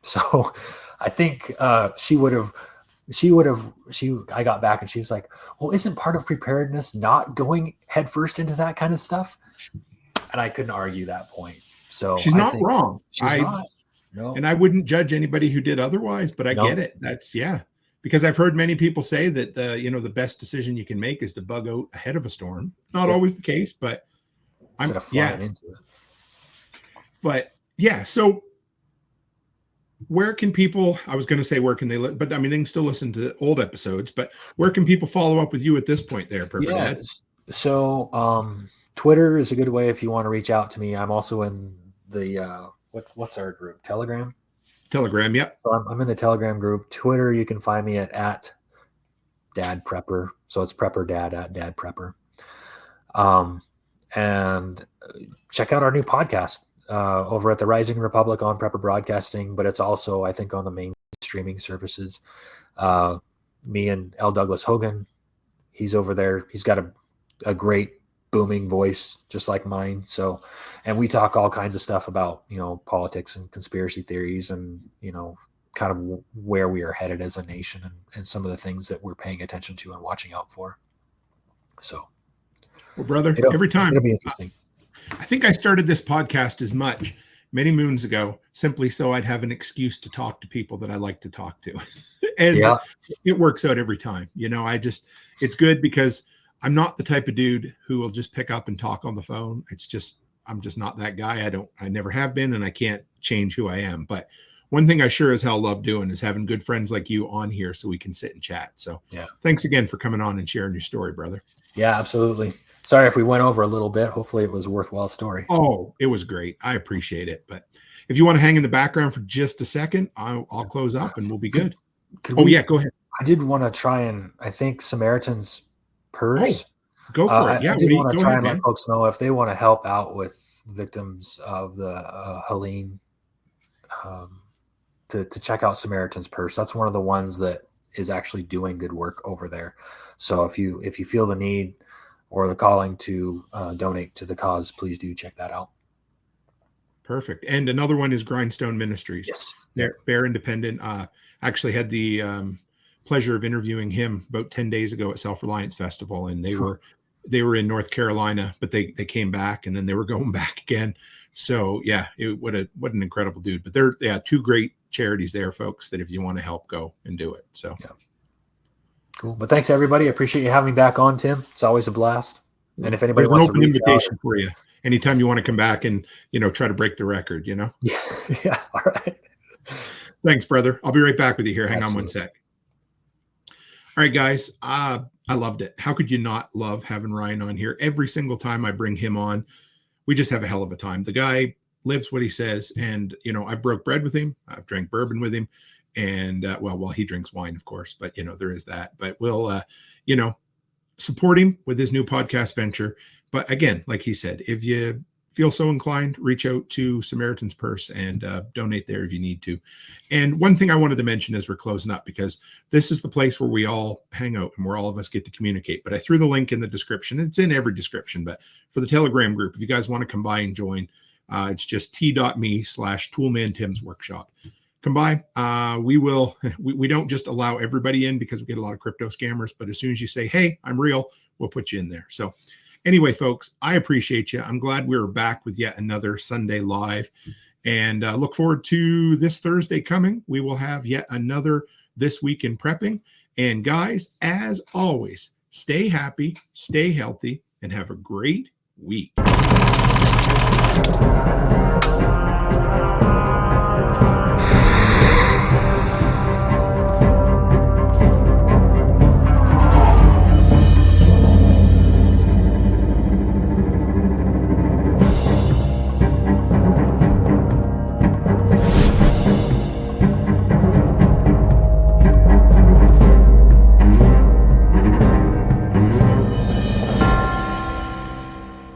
So I think I got back and she was like, "Well, isn't part of preparedness not going headfirst into that kind of stuff?" And I couldn't argue that point. So she's not wrong. She's not. No. And I wouldn't judge anybody who did otherwise, but I get it. That's because I've heard many people say that the best decision you can make is to bug out ahead of a storm. Not always the case, but instead of flying into it. But so where can people, I was going to say where can they, but I mean, they can still listen to old episodes, but where can people follow up with you at this point there? So Twitter is a good way if you want to reach out to me. I'm also in the, what's our group? Telegram, yep. So I'm in the Telegram group. Twitter, you can find me at Dad Prepper. So it's Prepper Dad at Dad Prepper. And check out our new podcast over at the Rising Republic on Prepper Broadcasting, but it's also, I think, on the main streaming services. Me and L. Douglas Hogan, he's over there. He's got a great booming voice, just like mine. So, and we talk all kinds of stuff about, politics and conspiracy theories and, kind of where we are headed as a nation and some of the things that we're paying attention to and watching out for. So, well, brother, every time it'll be interesting. I think I started this podcast as much many moons ago, simply so I'd have an excuse to talk to people that I like to talk to. And it works out every time. It's good because I'm not the type of dude who will just pick up and talk on the phone. I'm just not that guy. I never have been, and I can't change who I am. But one thing I sure as hell love doing is having good friends like you on here so we can sit and chat. So thanks again for coming on and sharing your story, brother. Yeah, absolutely. Sorry if we went over a little bit. Hopefully it was a worthwhile story. Oh, it was great. I appreciate it. But if you want to hang in the background for just a second, I'll close up and we'll be good. Go ahead. I did want to try and I think Samaritan's Purse. Oh, go for it. Yeah, I did want to try and let folks know if they want to help out with victims of the Helene, to check out Samaritan's Purse. That's one of the ones that is actually doing good work over there. So if you feel the need or the calling to donate to the cause, please do check that out. Perfect. And another one is Grindstone Ministries. Yes. They're independent. Actually had the pleasure of interviewing him about 10 days ago at Self-Reliance Festival. And they were in North Carolina, but they came back and then they were going back again. So what an incredible dude. But they're two great charities there, folks, that if you want to help, go and do it. So cool. But thanks everybody. I appreciate you having me back on, Tim. It's always a blast. And if anybody wants an open invitation for you anytime you want to come back and try to break the record, Yeah. All right. Thanks, brother. I'll be right back with you here. Hang on one sec. All right, guys. I loved it. How could you not love having Ryan on here? Every single time I bring him on, we just have a hell of a time. The guy lives what he says. And, I've broke bread with him. I've drank bourbon with him. And, well, he drinks wine, of course, but, there is that. But we'll, support him with his new podcast venture. But again, like he said, if you feel so inclined, reach out to Samaritan's Purse and donate there if you need to. And one thing I wanted to mention as we're closing up, because this is the place where we all hang out and where all of us get to communicate. But I threw the link in the description. It's in every description, but for the Telegram group, if you guys want to come by and join, it's just t.me/ToolmanTim's Workshop. Come by. We don't just allow everybody in because we get a lot of crypto scammers, but as soon as you say, hey, I'm real, we'll put you in there. So anyway, folks, I appreciate you. I'm glad we were back with yet another Sunday Live, and look forward to this Thursday coming. We will have yet another This Week in Prepping. And guys, as always, stay happy, stay healthy, and have a great week.